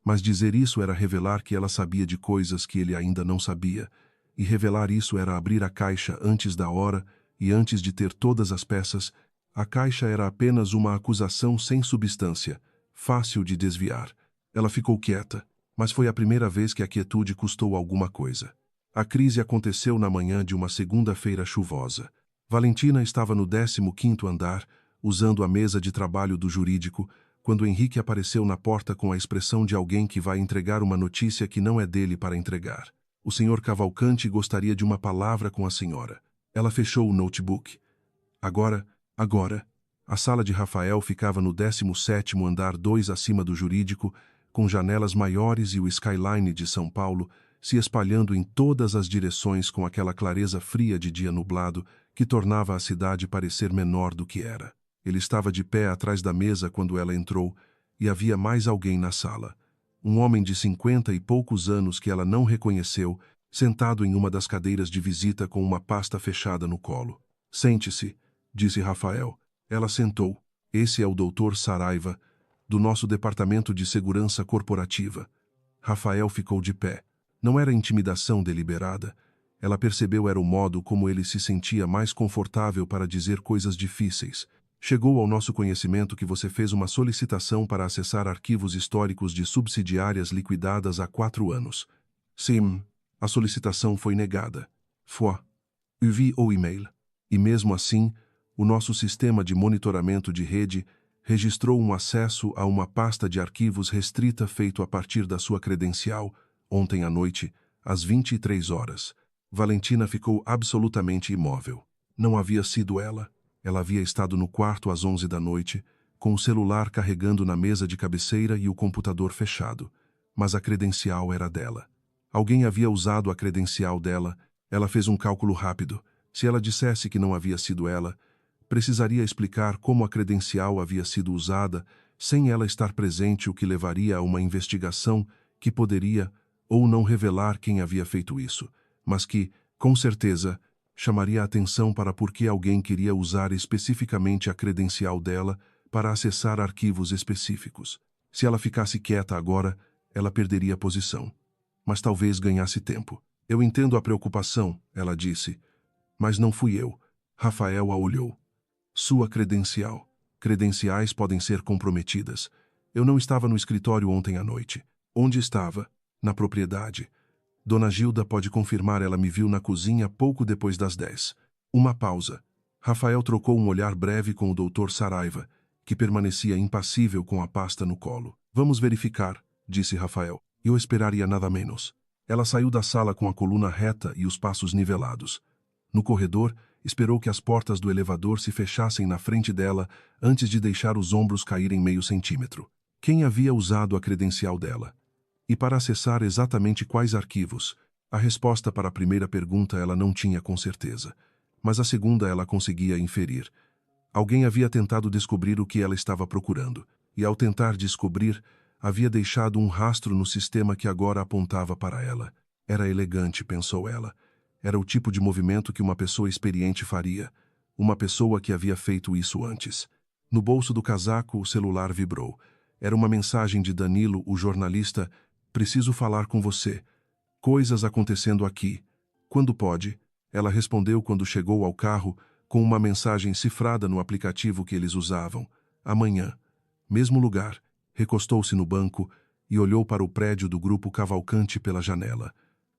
Mas dizer isso era revelar que ela sabia de coisas que ele ainda não sabia. E revelar isso era abrir a caixa antes da hora e antes de ter todas as peças. A caixa era apenas uma acusação sem substância, fácil de desviar. Ela ficou quieta, mas foi a primeira vez que a quietude custou alguma coisa. A crise aconteceu na manhã de uma segunda-feira chuvosa. Valentina estava no 15º andar, usando a mesa de trabalho do jurídico, quando Henrique apareceu na porta com a expressão de alguém que vai entregar uma notícia que não é dele para entregar. O Sr. Cavalcanti gostaria de uma palavra com a senhora. Ela fechou o notebook. Agora. A sala de Rafael ficava no 17º andar, 2 acima do jurídico, com janelas maiores e o skyline de São Paulo se espalhando em todas as direções com aquela clareza fria de dia nublado que tornava a cidade parecer menor do que era. Ele estava de pé atrás da mesa quando ela entrou, e havia mais alguém na sala. Um homem de 50 e poucos anos que ela não reconheceu, sentado em uma das cadeiras de visita com uma pasta fechada no colo. "Sente-se", disse Rafael. Ela sentou. "Esse é o Dr. Saraiva, do nosso Departamento de Segurança Corporativa." Rafael ficou de pé. Não era intimidação deliberada. Ela percebeu era o modo como ele se sentia mais confortável para dizer coisas difíceis. "Chegou ao nosso conhecimento que você fez uma solicitação para acessar arquivos históricos de subsidiárias liquidadas há 4 anos. Sim, a solicitação foi negada. Eu vi o e-mail. E mesmo assim, o nosso sistema de monitoramento de rede registrou um acesso a uma pasta de arquivos restrita feito a partir da sua credencial, ontem à noite, às 23 horas. Valentina ficou absolutamente imóvel. Não havia sido ela. Ela havia estado no quarto às 11 da noite, com o celular carregando na mesa de cabeceira e o computador fechado. Mas a credencial era dela. Alguém havia usado a credencial dela. Ela fez um cálculo rápido. Se ela dissesse que não havia sido ela, precisaria explicar como a credencial havia sido usada, sem ela estar presente, o que levaria a uma investigação que poderia ou não revelar quem havia feito isso, mas que, com certeza, chamaria a atenção para por que alguém queria usar especificamente a credencial dela para acessar arquivos específicos. Se ela ficasse quieta agora, ela perderia a posição. Mas talvez ganhasse tempo. "Eu entendo a preocupação", ela disse. "Mas não fui eu." Rafael a olhou. "Sua credencial. Credenciais podem ser comprometidas. Eu não estava no escritório ontem à noite. Onde estava? Na propriedade. Dona Gilda pode confirmar, ela me viu na cozinha pouco depois das 10. Uma pausa. Rafael trocou um olhar breve com o Dr. Saraiva, que permanecia impassível com a pasta no colo. "Vamos verificar", disse Rafael. "Eu esperaria nada menos." Ela saiu da sala com a coluna reta e os passos nivelados. No corredor, esperou que as portas do elevador se fechassem na frente dela antes de deixar os ombros caírem meio centímetro. Quem havia usado a credencial dela? E para acessar exatamente quais arquivos? A resposta para a primeira pergunta ela não tinha com certeza, mas a segunda ela conseguia inferir. Alguém havia tentado descobrir o que ela estava procurando, e ao tentar descobrir, havia deixado um rastro no sistema que agora apontava para ela. Era elegante, pensou ela. Era o tipo de movimento que uma pessoa experiente faria, uma pessoa que havia feito isso antes. No bolso do casaco, o celular vibrou. Era uma mensagem de Danilo, o jornalista. Preciso falar com você. Coisas acontecendo aqui. Quando pode? Ela respondeu quando chegou ao carro, com uma mensagem cifrada no aplicativo que eles usavam. Amanhã. Mesmo lugar. Recostou-se no banco e olhou para o prédio do grupo Cavalcante pela janela.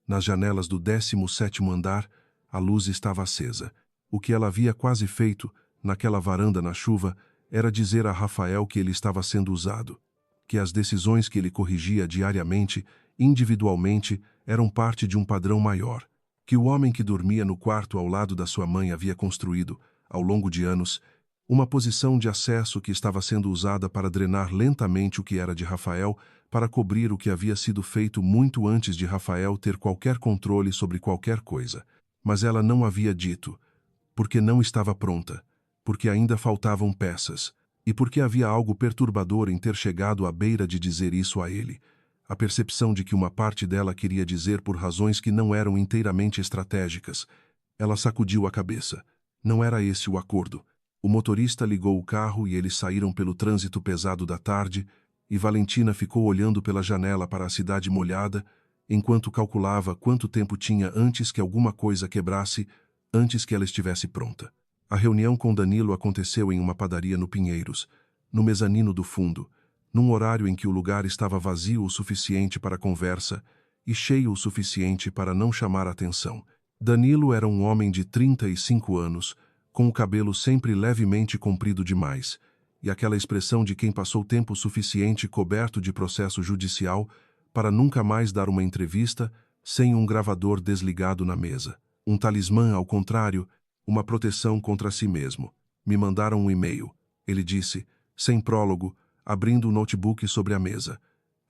Nas janelas do 17º andar, a luz estava acesa. O que ela havia quase feito, naquela varanda na chuva, era dizer a Rafael que ele estava sendo usado, que as decisões que ele corrigia diariamente, individualmente, eram parte de um padrão maior, que o homem que dormia no quarto ao lado da sua mãe havia construído, ao longo de anos, uma posição de acesso que estava sendo usada para drenar lentamente o que era de Rafael, para cobrir o que havia sido feito muito antes de Rafael ter qualquer controle sobre qualquer coisa. Mas ela não havia dito, porque não estava pronta, porque ainda faltavam peças, e porque havia algo perturbador em ter chegado à beira de dizer isso a ele. A percepção de que uma parte dela queria dizer por razões que não eram inteiramente estratégicas. Ela sacudiu a cabeça. Não era esse o acordo. O motorista ligou o carro e eles saíram pelo trânsito pesado da tarde, e Valentina ficou olhando pela janela para a cidade molhada, enquanto calculava quanto tempo tinha antes que alguma coisa quebrasse, antes que ela estivesse pronta. A reunião com Danilo aconteceu em uma padaria no Pinheiros, no mezanino do fundo, num horário em que o lugar estava vazio o suficiente para conversa e cheio o suficiente para não chamar atenção. Danilo era um homem de 35 anos, com o cabelo sempre levemente comprido demais, e aquela expressão de quem passou tempo suficiente coberto de processo judicial para nunca mais dar uma entrevista sem um gravador desligado na mesa. Um talismã, ao contrário, uma proteção contra si mesmo. Me mandaram um e-mail, ele disse, sem prólogo, abrindo o notebook sobre a mesa.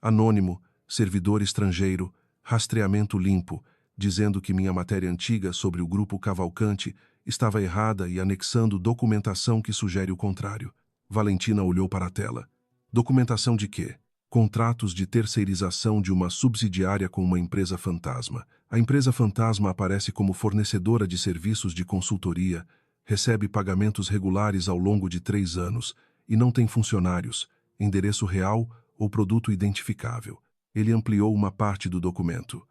Anônimo, servidor estrangeiro, rastreamento limpo, dizendo que minha matéria antiga sobre o grupo Cavalcante estava errada e anexando documentação que sugere o contrário. Valentina olhou para a tela. Documentação de quê? Contratos de terceirização de uma subsidiária com uma empresa fantasma. A empresa fantasma aparece como fornecedora de serviços de consultoria, recebe pagamentos regulares ao longo de 3 anos e não tem funcionários, endereço real ou produto identificável. Ele ampliou uma parte do documento.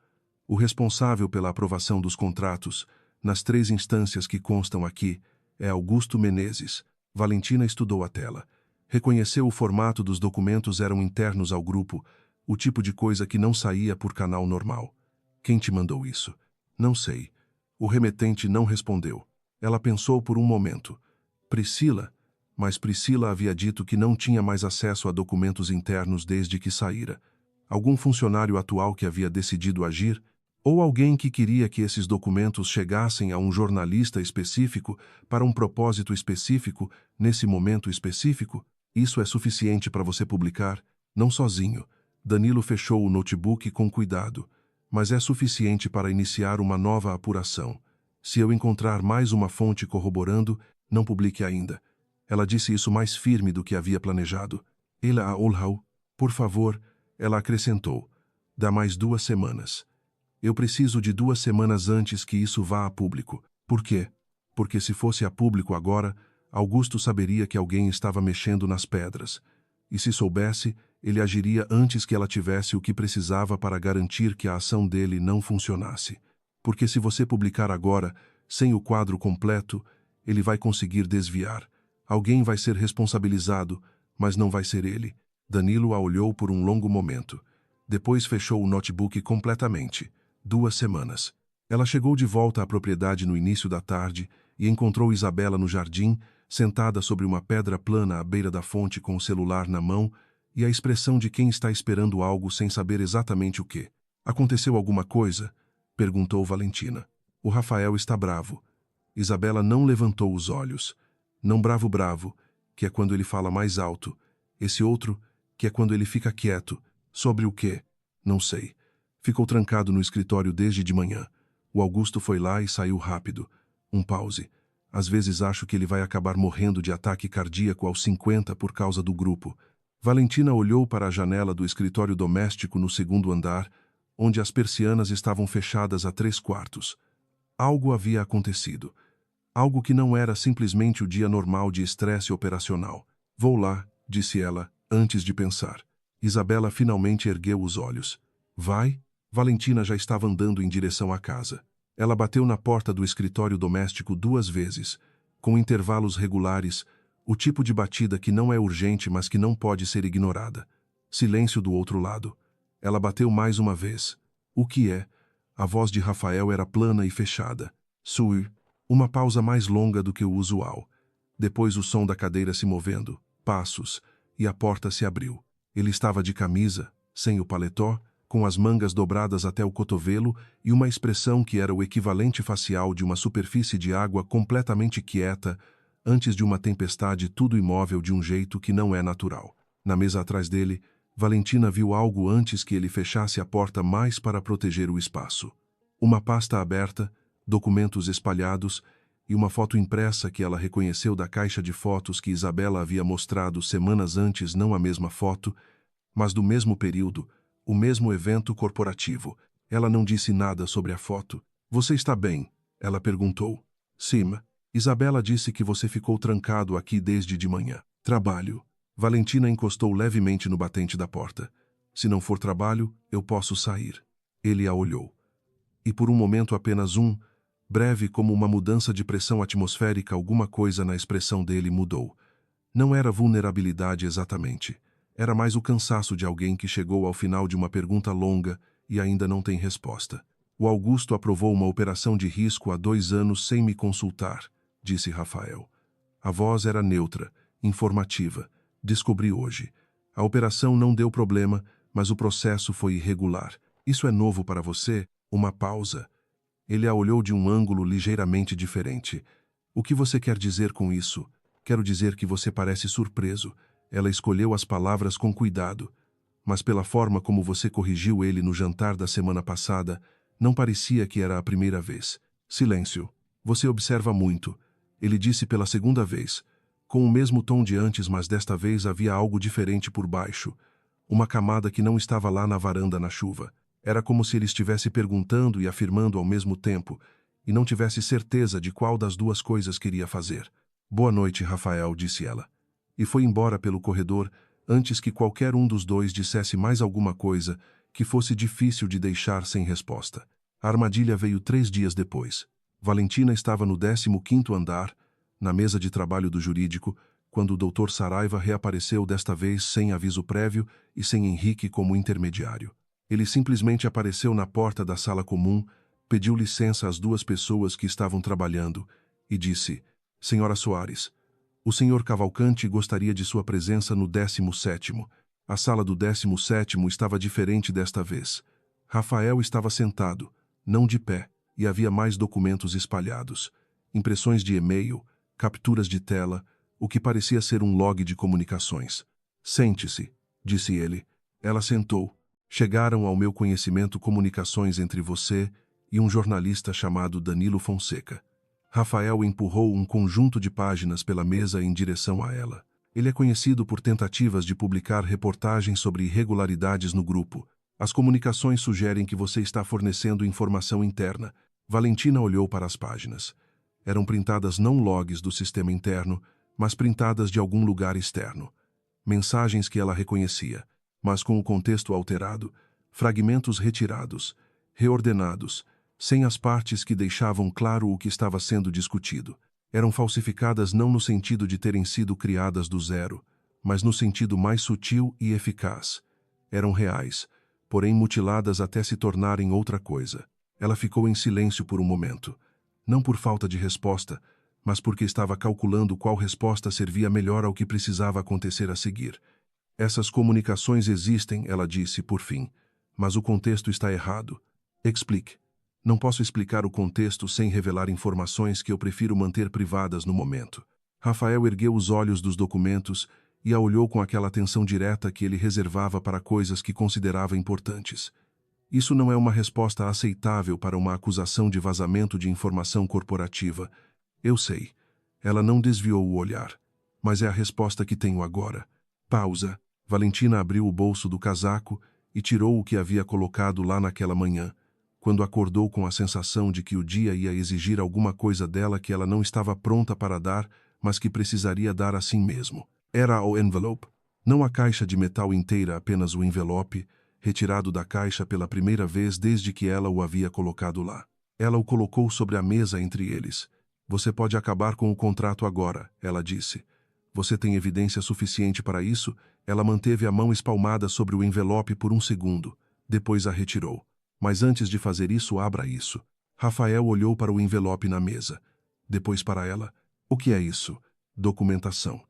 O responsável pela aprovação dos contratos, nas 3 instâncias que constam aqui, é Augusto Menezes. Valentina estudou a tela. Reconheceu o formato dos documentos eram internos ao grupo, o tipo de coisa que não saía por canal normal. Quem te mandou isso? Não sei. O remetente não respondeu. Ela pensou por um momento. Priscila? Mas Priscila havia dito que não tinha mais acesso a documentos internos desde que saíra. Algum funcionário atual que havia decidido agir? Ou alguém que queria que esses documentos chegassem a um jornalista específico para um propósito específico, nesse momento específico? Isso é suficiente para você publicar? Não sozinho. Danilo fechou o notebook com cuidado. Mas é suficiente para iniciar uma nova apuração. Se eu encontrar mais uma fonte corroborando, não publique ainda. Ela disse isso mais firme do que havia planejado. Ela a olhou. Por favor, ela acrescentou. Dá mais 2 semanas. Eu preciso de 2 semanas antes que isso vá a público. Por quê? Porque se fosse a público agora, Augusto saberia que alguém estava mexendo nas pedras. E se soubesse, ele agiria antes que ela tivesse o que precisava para garantir que a ação dele não funcionasse. Porque se você publicar agora, sem o quadro completo, ele vai conseguir desviar. Alguém vai ser responsabilizado, mas não vai ser ele. Danilo a olhou por um longo momento. Depois fechou o notebook completamente. 2 semanas. Ela chegou de volta à propriedade no início da tarde e encontrou Isabela no jardim, sentada sobre uma pedra plana à beira da fonte com o celular na mão e a expressão de quem está esperando algo sem saber exatamente o que. Aconteceu alguma coisa? Perguntou Valentina. O Rafael está bravo. Isabela não levantou os olhos. Não bravo bravo, que é quando ele fala mais alto. Esse outro, que é quando ele fica quieto. Sobre o quê? Não sei. Ficou trancado no escritório desde de manhã. O Augusto foi lá e saiu rápido. Um pause. Às vezes acho que ele vai acabar morrendo de ataque cardíaco aos 50 por causa do grupo. Valentina olhou para a janela do escritório doméstico no segundo andar, onde as persianas estavam fechadas a 3/4. Algo havia acontecido. Algo que não era simplesmente o dia normal de estresse operacional. Vou lá, disse ela, antes de pensar. Isabela finalmente ergueu os olhos. Vai? Valentina já estava andando em direção à casa. Ela bateu na porta do escritório doméstico 2 vezes, com intervalos regulares, o tipo de batida que não é urgente, mas que não pode ser ignorada. Silêncio do outro lado. Ela bateu mais uma vez. O que é? A voz de Rafael era plana e fechada. Sui. Uma pausa mais longa do que o usual. Depois o som da cadeira se movendo, passos, e a porta se abriu. Ele estava de camisa, sem o paletó, com as mangas dobradas até o cotovelo e uma expressão que era o equivalente facial de uma superfície de água completamente quieta, antes de uma tempestade, tudo imóvel de um jeito que não é natural. Na mesa atrás dele, Valentina viu algo antes que ele fechasse a porta mais para proteger o espaço. Uma pasta aberta, documentos espalhados e uma foto impressa que ela reconheceu da caixa de fotos que Isabela havia mostrado semanas antes, não a mesma foto, mas do mesmo período, o mesmo evento corporativo. Ela não disse nada sobre a foto. Você está bem? Ela perguntou. Sim. Isabela disse que você ficou trancado aqui desde de manhã. Trabalho. Valentina encostou levemente no batente da porta. Se não for trabalho, eu posso sair. Ele a olhou. E por um momento apenas breve como uma mudança de pressão atmosférica, alguma coisa na expressão dele mudou. Não era vulnerabilidade exatamente. Era mais o cansaço de alguém que chegou ao final de uma pergunta longa e ainda não tem resposta. O Augusto aprovou uma operação de risco há 2 anos sem me consultar, disse Rafael. A voz era neutra, informativa. Descobri hoje. A operação não deu problema, mas o processo foi irregular. Isso é novo para você? Uma pausa. Ele a olhou de um ângulo ligeiramente diferente. O que você quer dizer com isso? Quero dizer que você parece surpreso. Ela escolheu as palavras com cuidado. Mas pela forma como você corrigiu ele no jantar da semana passada, não parecia que era a primeira vez. Silêncio. Você observa muito. Ele disse pela segunda vez, com o mesmo tom de antes, mas desta vez havia algo diferente por baixo. Uma camada que não estava lá na varanda na chuva. Era como se ele estivesse perguntando e afirmando ao mesmo tempo, e não tivesse certeza de qual das duas coisas queria fazer. Boa noite, Rafael, disse ela. E foi embora pelo corredor, antes que qualquer um dos dois dissesse mais alguma coisa que fosse difícil de deixar sem resposta. A armadilha veio 3 dias depois. Valentina estava no 15º andar, na mesa de trabalho do jurídico, quando o Dr. Saraiva reapareceu, desta vez sem aviso prévio e sem Henrique como intermediário. Ele simplesmente apareceu na porta da sala comum, pediu licença às 2 pessoas que estavam trabalhando e disse: Senhora Soares, o senhor Cavalcante gostaria de sua presença no 17º. A sala do 17º estava diferente desta vez. Rafael estava sentado, não de pé, e havia mais documentos espalhados. Impressões de e-mail, capturas de tela, o que parecia ser um log de comunicações. Sente-se, disse ele. Ela sentou. Chegaram ao meu conhecimento comunicações entre você e um jornalista chamado Danilo Fonseca. Rafael empurrou um conjunto de páginas pela mesa em direção a ela. Ele é conhecido por tentativas de publicar reportagens sobre irregularidades no grupo. As comunicações sugerem que você está fornecendo informação interna. Valentina olhou para as páginas. Eram printadas não logs do sistema interno, mas printadas de algum lugar externo. Mensagens que ela reconhecia, mas com o contexto alterado, fragmentos retirados, reordenados, sem as partes que deixavam claro o que estava sendo discutido. Eram falsificadas não no sentido de terem sido criadas do zero, mas no sentido mais sutil e eficaz. Eram reais, porém mutiladas até se tornarem outra coisa. Ela ficou em silêncio por um momento, não por falta de resposta, mas porque estava calculando qual resposta servia melhor ao que precisava acontecer a seguir. Essas comunicações existem, ela disse, por fim, mas o contexto está errado. Explique. Não posso explicar o contexto sem revelar informações que eu prefiro manter privadas no momento. Rafael ergueu os olhos dos documentos e a olhou com aquela atenção direta que ele reservava para coisas que considerava importantes. Isso não é uma resposta aceitável para uma acusação de vazamento de informação corporativa. Eu sei. Ela não desviou o olhar. Mas é a resposta que tenho agora. Pausa. Valentina abriu o bolso do casaco e tirou o que havia colocado lá naquela manhã, quando acordou com a sensação de que o dia ia exigir alguma coisa dela que ela não estava pronta para dar, mas que precisaria dar assim mesmo. Era o envelope. Não a caixa de metal inteira, apenas o envelope, retirado da caixa pela primeira vez desde que ela o havia colocado lá. Ela o colocou sobre a mesa entre eles. Você pode acabar com o contrato agora, ela disse. Você tem evidência suficiente para isso? Ela manteve a mão espalmada sobre o envelope por um segundo. Depois a retirou. Mas antes de fazer isso, abra isso. Rafael olhou para o envelope na mesa. Depois para ela. O que é isso? Documentação.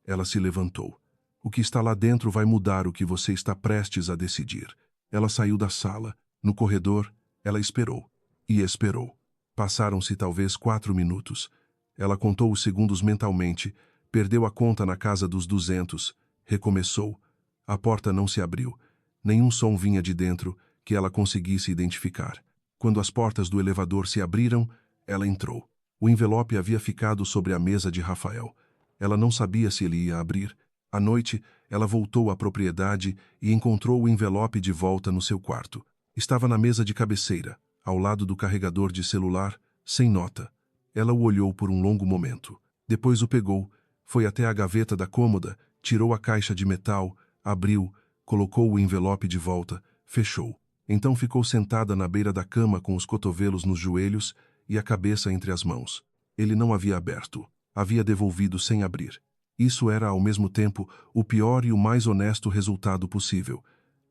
Ela se levantou. O que está lá dentro vai mudar o que você está prestes a decidir. Ela saiu da sala. No corredor, ela esperou. E esperou. Passaram-se talvez 4 minutos. Ela contou os segundos mentalmente. Perdeu a conta na casa dos 200. Recomeçou. A porta não se abriu. Nenhum som vinha de dentro que ela conseguisse identificar. Quando as portas do elevador se abriram, ela entrou. O envelope havia ficado sobre a mesa de Rafael. Ela não sabia se ele ia abrir. À noite, ela voltou à propriedade e encontrou o envelope de volta no seu quarto. Estava na mesa de cabeceira, ao lado do carregador de celular, sem nota. Ela o olhou por um longo momento. Depois o pegou, foi até a gaveta da cômoda, tirou a caixa de metal, abriu, colocou o envelope de volta, fechou. Então ficou sentada na beira da cama com os cotovelos nos joelhos e a cabeça entre as mãos. Ele não havia aberto. Havia devolvido sem abrir. Isso era, ao mesmo tempo, o pior e o mais honesto resultado possível.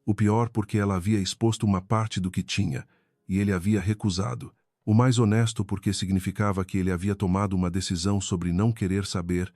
O pior porque ela havia exposto uma parte do que tinha, e ele havia recusado. O mais honesto porque significava que ele havia tomado uma decisão sobre não querer saber,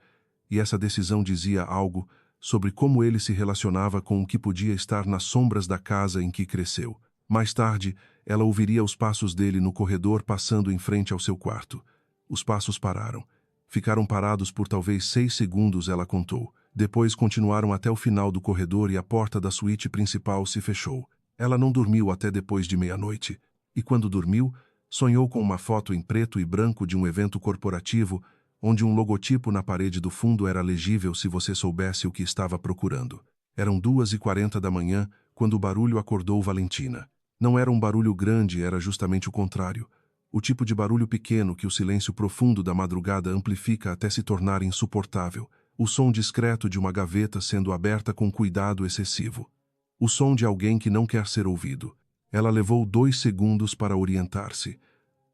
e essa decisão dizia algo sobre como ele se relacionava com o que podia estar nas sombras da casa em que cresceu. Mais tarde, ela ouviria os passos dele no corredor passando em frente ao seu quarto. Os passos pararam. Ficaram parados por talvez 6 segundos, ela contou. Depois continuaram até o final do corredor e a porta da suíte principal se fechou. Ela não dormiu até depois de meia-noite. E quando dormiu, sonhou com uma foto em preto e branco de um evento corporativo, onde um logotipo na parede do fundo era legível se você soubesse o que estava procurando. Eram 2h40 da manhã, quando o barulho acordou Valentina. Não era um barulho grande, era justamente o contrário. O tipo de barulho pequeno que o silêncio profundo da madrugada amplifica até se tornar insuportável. O som discreto de uma gaveta sendo aberta com cuidado excessivo. O som de alguém que não quer ser ouvido. Ela levou 2 segundos para orientar-se.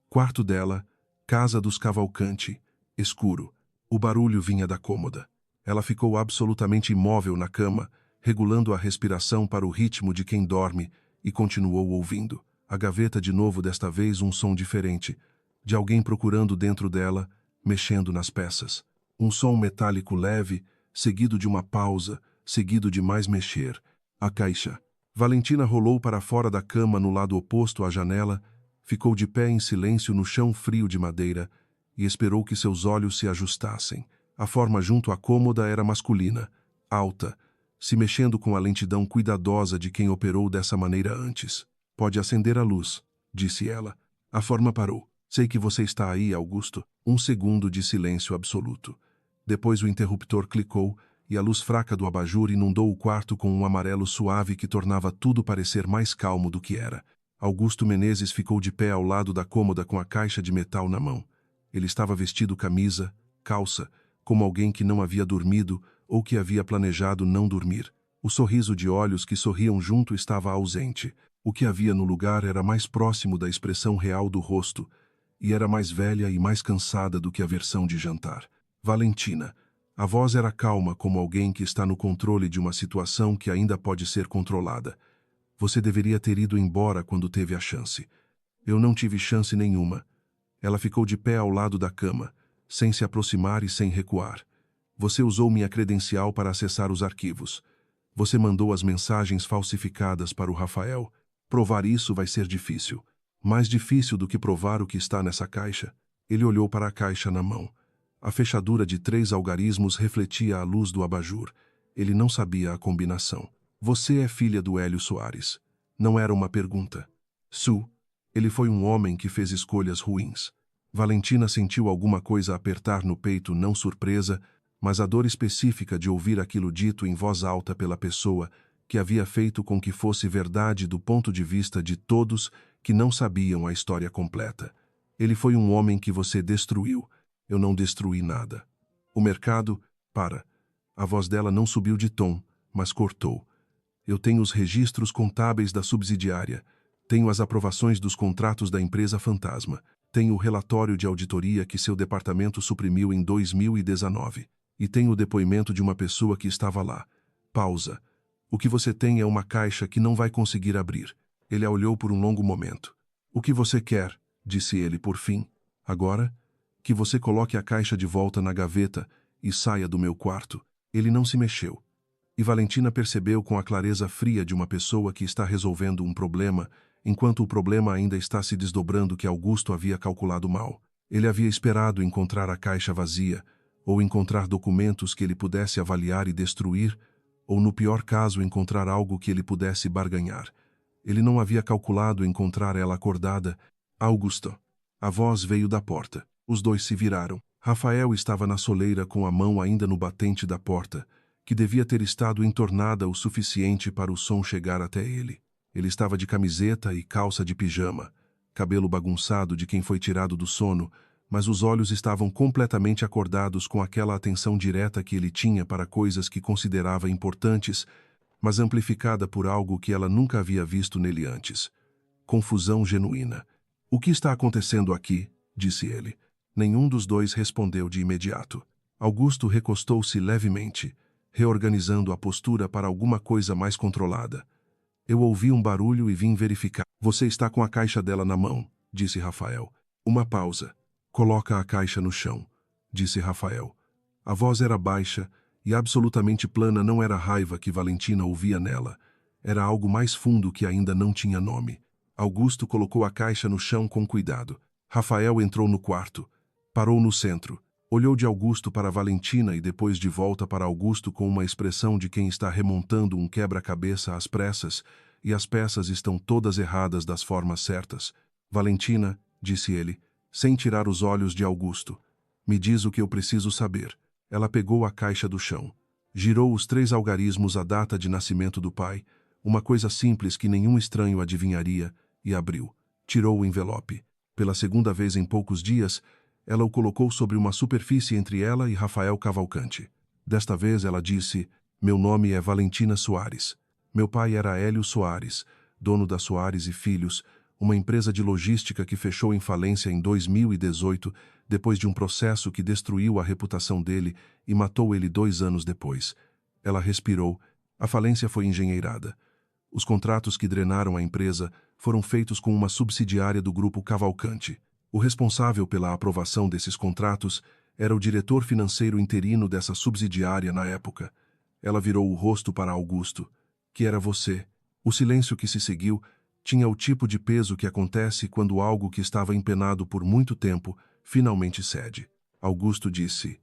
Quarto dela, casa dos Cavalcanti, escuro. O barulho vinha da cômoda. Ela ficou absolutamente imóvel na cama, regulando a respiração para o ritmo de quem dorme, e continuou ouvindo. A gaveta de novo, desta vez um som diferente, de alguém procurando dentro dela, mexendo nas peças. Um som metálico leve, seguido de uma pausa, seguido de mais mexer. A caixa. Valentina rolou para fora da cama no lado oposto à janela, ficou de pé em silêncio no chão frio de madeira e esperou que seus olhos se ajustassem. A forma junto à cômoda era masculina, alta, se mexendo com a lentidão cuidadosa de quem operou dessa maneira antes. Pode acender a luz, disse ela. A forma parou. Sei que você está aí, Augusto. 1 segundo de silêncio absoluto. Depois o interruptor clicou e a luz fraca do abajur inundou o quarto com um amarelo suave que tornava tudo parecer mais calmo do que era. Augusto Menezes ficou de pé ao lado da cômoda com a caixa de metal na mão. Ele estava vestido camisa, calça, como alguém que não havia dormido ou que havia planejado não dormir. O sorriso de olhos que sorriam junto estava ausente. O que havia no lugar era mais próximo da expressão real do rosto, e era mais velha e mais cansada do que a versão de jantar. Valentina. A voz era calma, como alguém que está no controle de uma situação que ainda pode ser controlada. Você deveria ter ido embora quando teve a chance. Eu não tive chance nenhuma. Ela ficou de pé ao lado da cama, sem se aproximar e sem recuar. Você usou minha credencial para acessar os arquivos. Você mandou as mensagens falsificadas para o Rafael. Provar isso vai ser difícil. Mais difícil do que provar o que está nessa caixa. Ele olhou para a caixa na mão. A fechadura de 3 algarismos refletia a luz do abajur. Ele não sabia a combinação. Você é filha do Hélio Soares. Não era uma pergunta. Sue. Ele foi um homem que fez escolhas ruins. Valentina sentiu alguma coisa apertar no peito, não surpresa, mas a dor específica de ouvir aquilo dito em voz alta pela pessoa que havia feito com que fosse verdade do ponto de vista de todos que não sabiam a história completa. Ele foi um homem que você destruiu. Eu não destruí nada. O mercado... Para. A voz dela não subiu de tom, mas cortou. Eu tenho os registros contábeis da subsidiária. Tenho as aprovações dos contratos da empresa fantasma. Tenho o relatório de auditoria que seu departamento suprimiu em 2019. E tenho o depoimento de uma pessoa que estava lá. Pausa. O que você tem é uma caixa que não vai conseguir abrir. Ele a olhou por um longo momento. O que você quer? Disse ele por fim. Agora? Que você coloque a caixa de volta na gaveta e saia do meu quarto. Ele não se mexeu. E Valentina percebeu com a clareza fria de uma pessoa que está resolvendo um problema, enquanto o problema ainda está se desdobrando, que Augusto havia calculado mal. Ele havia esperado encontrar a caixa vazia, ou encontrar documentos que ele pudesse avaliar e destruir, ou no pior caso encontrar algo que ele pudesse barganhar. Ele não havia calculado encontrar ela acordada. Augusto. A voz veio da porta. Os dois se viraram. Rafael estava na soleira com a mão ainda no batente da porta, que devia ter estado entornada o suficiente para o som chegar até ele. Ele estava de camiseta e calça de pijama, cabelo bagunçado de quem foi tirado do sono, mas os olhos estavam completamente acordados com aquela atenção direta que ele tinha para coisas que considerava importantes, mas amplificada por algo que ela nunca havia visto nele antes. Confusão genuína. O que está acontecendo aqui? Disse ele. Nenhum dos dois respondeu de imediato. Augusto recostou-se levemente, reorganizando a postura para alguma coisa mais controlada. Eu ouvi um barulho e vim verificar. Você está com a caixa dela na mão, disse Rafael. Uma pausa. Coloca a caixa no chão, disse Rafael. A voz era baixa e absolutamente plana. Não era raiva que Valentina ouvia nela. Era algo mais fundo que ainda não tinha nome. Augusto colocou a caixa no chão com cuidado. Rafael entrou no quarto. Parou no centro. Olhou de Augusto para Valentina e depois de volta para Augusto com uma expressão de quem está remontando um quebra-cabeça às pressas, e as peças estão todas erradas das formas certas. Valentina, disse ele, sem tirar os olhos de Augusto, me diz o que eu preciso saber. Ela pegou a caixa do chão. Girou os 3 algarismos à data de nascimento do pai, uma coisa simples que nenhum estranho adivinharia, e abriu. Tirou o envelope. Pela segunda vez em poucos dias, ela o colocou sobre uma superfície entre ela e Rafael Cavalcante. Desta vez ela disse, meu nome é Valentina Soares. Meu pai era Hélio Soares, dono da Soares e Filhos, uma empresa de logística que fechou em falência em 2018, depois de um processo que destruiu a reputação dele e matou ele 2 anos depois. Ela respirou. A falência foi engenheirada. Os contratos que drenaram a empresa foram feitos com uma subsidiária do grupo Cavalcante. O responsável pela aprovação desses contratos era o diretor financeiro interino dessa subsidiária na época. Ela virou o rosto para Augusto, que era você. O silêncio que se seguiu tinha o tipo de peso que acontece quando algo que estava empenado por muito tempo finalmente cede. Augusto disse,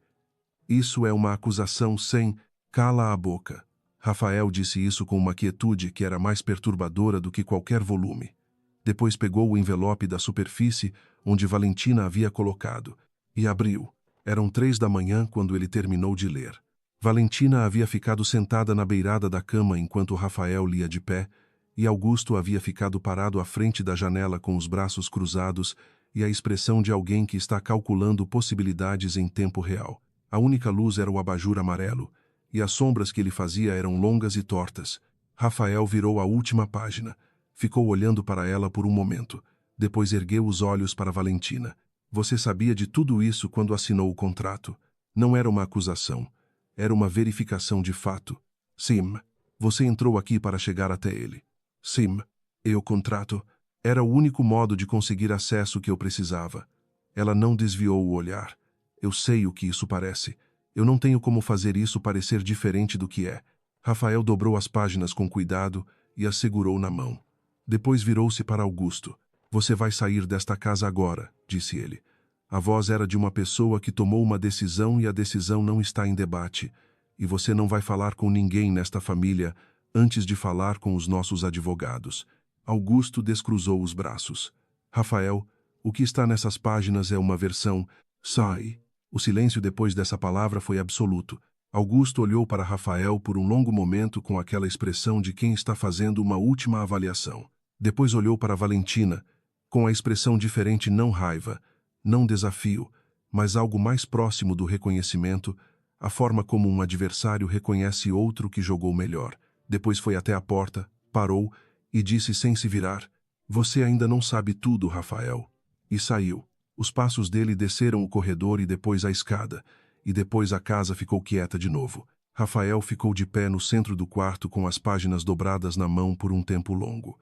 isso é uma acusação sem... Cala a boca. Rafael disse isso com uma quietude que era mais perturbadora do que qualquer volume. Depois pegou o envelope da superfície onde Valentina havia colocado e abriu. Eram 3 da manhã quando ele terminou de ler. Valentina havia ficado sentada na beirada da cama enquanto Rafael lia de pé, e Augusto havia ficado parado à frente da janela com os braços cruzados e a expressão de alguém que está calculando possibilidades em tempo real. A única luz era o abajur amarelo, e as sombras que ele fazia eram longas e tortas. Rafael virou a última página. Ficou olhando para ela por um momento. Depois ergueu os olhos para Valentina. Você sabia de tudo isso quando assinou o contrato. Não era uma acusação. Era uma verificação de fato. Sim. Você entrou aqui para chegar até ele. Sim. E o contrato era o único modo de conseguir acesso que eu precisava. Ela não desviou o olhar. Eu sei o que isso parece. Eu não tenho como fazer isso parecer diferente do que é. Rafael dobrou as páginas com cuidado e as segurou na mão. Depois virou-se para Augusto. Você vai sair desta casa agora, disse ele. A voz era de uma pessoa que tomou uma decisão e a decisão não está em debate. E você não vai falar com ninguém nesta família antes de falar com os nossos advogados. Augusto descruzou os braços. Rafael, o que está nessas páginas é uma versão. Sai. O silêncio depois dessa palavra foi absoluto. Augusto olhou para Rafael por um longo momento com aquela expressão de quem está fazendo uma última avaliação. Depois olhou para Valentina, com a expressão diferente, não raiva, não desafio, mas algo mais próximo do reconhecimento, a forma como um adversário reconhece outro que jogou melhor. Depois foi até a porta, parou e disse sem se virar: Você ainda não sabe tudo, Rafael. E saiu. Os passos dele desceram o corredor e depois a escada, e depois a casa ficou quieta de novo. Rafael ficou de pé no centro do quarto com as páginas dobradas na mão por um tempo longo.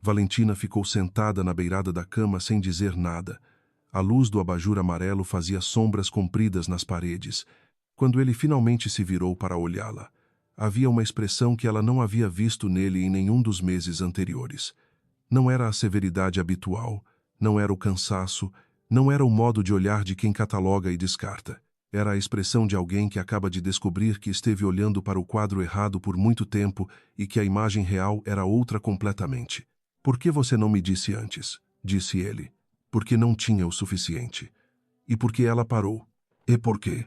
Valentina ficou sentada na beirada da cama sem dizer nada. A luz do abajur amarelo fazia sombras compridas nas paredes. Quando ele finalmente se virou para olhá-la, havia uma expressão que ela não havia visto nele em nenhum dos meses anteriores. Não era a severidade habitual, não era o cansaço, não era o modo de olhar de quem cataloga e descarta. Era a expressão de alguém que acaba de descobrir que esteve olhando para o quadro errado por muito tempo e que a imagem real era outra completamente. Por que você não me disse antes? Disse ele. Porque não tinha o suficiente. E porque ela parou. E por quê?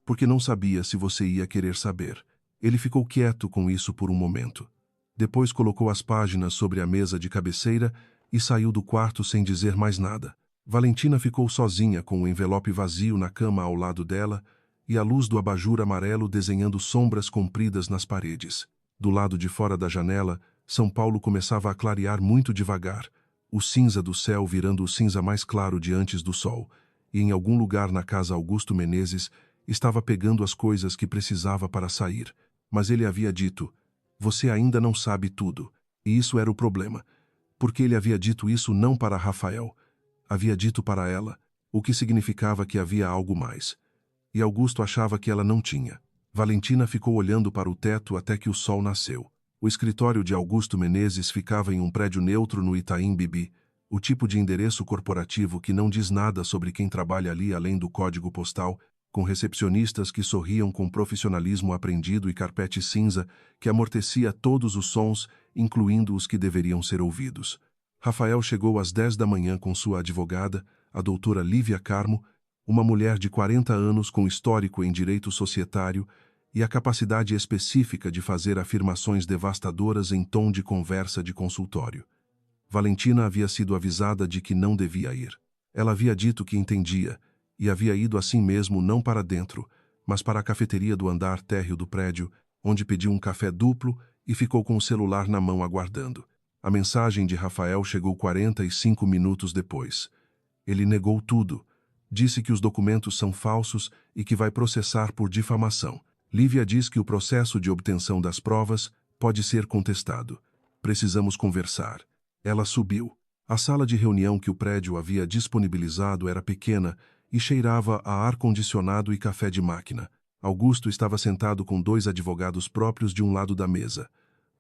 Porque não sabia se você ia querer saber. Ele ficou quieto com isso por um momento. Depois colocou as páginas sobre a mesa de cabeceira e saiu do quarto sem dizer mais nada. Valentina ficou sozinha com o envelope vazio na cama ao lado dela e a luz do abajur amarelo desenhando sombras compridas nas paredes. Do lado de fora da janela, São Paulo começava a clarear muito devagar, o cinza do céu virando o cinza mais claro de antes do sol, e em algum lugar na casa Augusto Menezes estava pegando as coisas que precisava para sair. Mas ele havia dito: Você ainda não sabe tudo. E isso era o problema. Porque ele havia dito isso não para Rafael. Havia dito para ela, o que significava que havia algo mais. E Augusto achava que ela não tinha. Valentina ficou olhando para o teto até que o sol nasceu. O escritório de Augusto Menezes ficava em um prédio neutro no Itaim Bibi, o tipo de endereço corporativo que não diz nada sobre quem trabalha ali além do código postal, com recepcionistas que sorriam com profissionalismo aprendido e carpete cinza que amortecia todos os sons, incluindo os que deveriam ser ouvidos. Rafael chegou às 10 da manhã com sua advogada, a doutora Lívia Carmo, uma mulher de 40 anos com histórico em direito societário e a capacidade específica de fazer afirmações devastadoras em tom de conversa de consultório. Valentina havia sido avisada de que não devia ir. Ela havia dito que entendia, e havia ido assim mesmo não para dentro, mas para a cafeteria do andar térreo do prédio, onde pediu um café duplo e ficou com o celular na mão aguardando. A mensagem de Rafael chegou 45 minutos depois. Ele negou tudo. Disse que os documentos são falsos e que vai processar por difamação. Lívia diz que o processo de obtenção das provas pode ser contestado. Precisamos conversar. Ela subiu. A sala de reunião que o prédio havia disponibilizado era pequena e cheirava a ar-condicionado e café de máquina. Augusto estava sentado com 2 advogados próprios de um lado da mesa.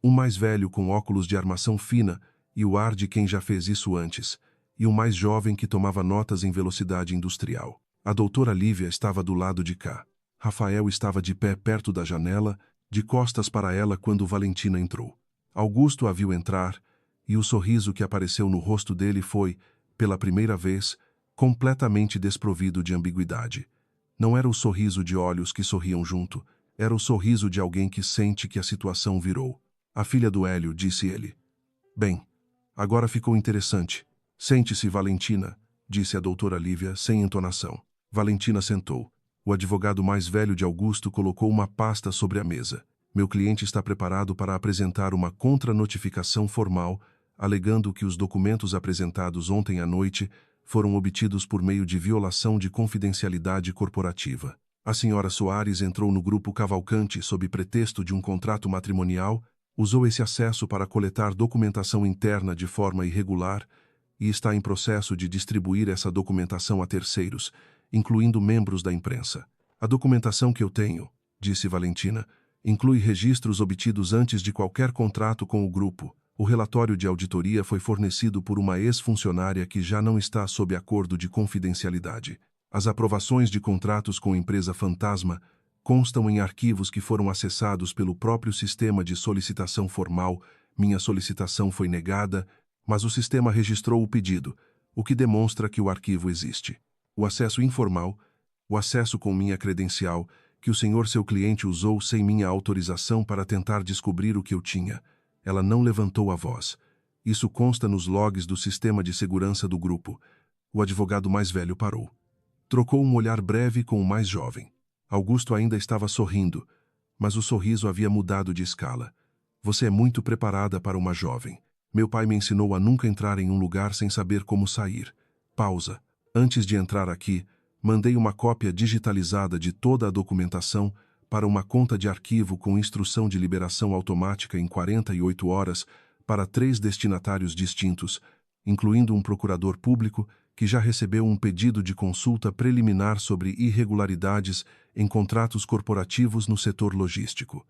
Um mais velho com óculos de armação fina e o ar de quem já fez isso antes, e um mais jovem que tomava notas em velocidade industrial. A doutora Lívia estava do lado de cá. Rafael estava de pé perto da janela, de costas para ela quando Valentina entrou. Augusto a viu entrar, e o sorriso que apareceu no rosto dele foi, pela primeira vez, completamente desprovido de ambiguidade. Não era o sorriso de olhos que sorriam junto, era o sorriso de alguém que sente que a situação virou. A filha do Hélio, disse ele. Bem, agora ficou interessante. Sente-se, Valentina, disse a doutora Lívia, sem entonação. Valentina sentou. O advogado mais velho de Augusto colocou uma pasta sobre a mesa. Meu cliente está preparado para apresentar uma contranotificação formal, alegando que os documentos apresentados ontem à noite foram obtidos por meio de violação de confidencialidade corporativa. A senhora Soares entrou no grupo Cavalcante sob pretexto de um contrato matrimonial, usou esse acesso para coletar documentação interna de forma irregular e está em processo de distribuir essa documentação a terceiros, incluindo membros da imprensa. A documentação que eu tenho, disse Valentina, inclui registros obtidos antes de qualquer contrato com o grupo. O relatório de auditoria foi fornecido por uma ex-funcionária que já não está sob acordo de confidencialidade. As aprovações de contratos com empresa fantasma constam em arquivos que foram acessados pelo próprio sistema de solicitação formal. Minha solicitação foi negada, mas o sistema registrou o pedido, o que demonstra que o arquivo existe. O acesso informal, o acesso com minha credencial, que o senhor seu cliente usou sem minha autorização para tentar descobrir o que eu tinha. Ela não levantou a voz. Isso consta nos logs do sistema de segurança do grupo. O advogado mais velho parou. Trocou um olhar breve com o mais jovem. Augusto ainda estava sorrindo, mas o sorriso havia mudado de escala. Você é muito preparada para uma jovem. Meu pai me ensinou a nunca entrar em um lugar sem saber como sair. Pausa. Antes de entrar aqui, mandei uma cópia digitalizada de toda a documentação para uma conta de arquivo com instrução de liberação automática em 48 horas para 3 destinatários distintos, incluindo um procurador público que já recebeu um pedido de consulta preliminar sobre irregularidades em contratos corporativos no setor logístico.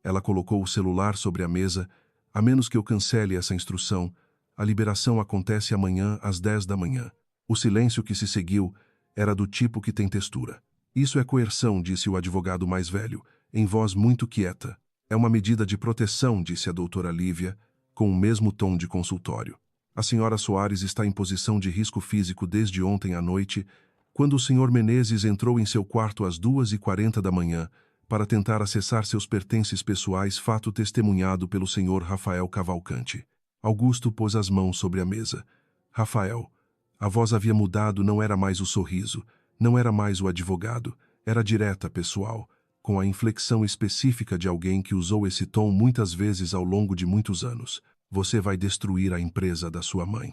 Ela colocou o celular sobre a mesa. A menos que eu cancele essa instrução, a liberação acontece amanhã às 10 da manhã. O silêncio que se seguiu era do tipo que tem textura. Isso é coerção, disse o advogado mais velho, em voz muito quieta. É uma medida de proteção, disse a doutora Lívia, com o mesmo tom de consultório. A senhora Soares está em posição de risco físico desde ontem à noite, quando o senhor Menezes entrou em seu quarto às 2h40 da manhã para tentar acessar seus pertences pessoais, fato testemunhado pelo senhor Rafael Cavalcante. Augusto pôs as mãos sobre a mesa. Rafael. A voz havia mudado, não era mais o sorriso, não era mais o advogado, era direta, pessoal, com a inflexão específica de alguém que usou esse tom muitas vezes ao longo de muitos anos. Você vai destruir a empresa da sua mãe.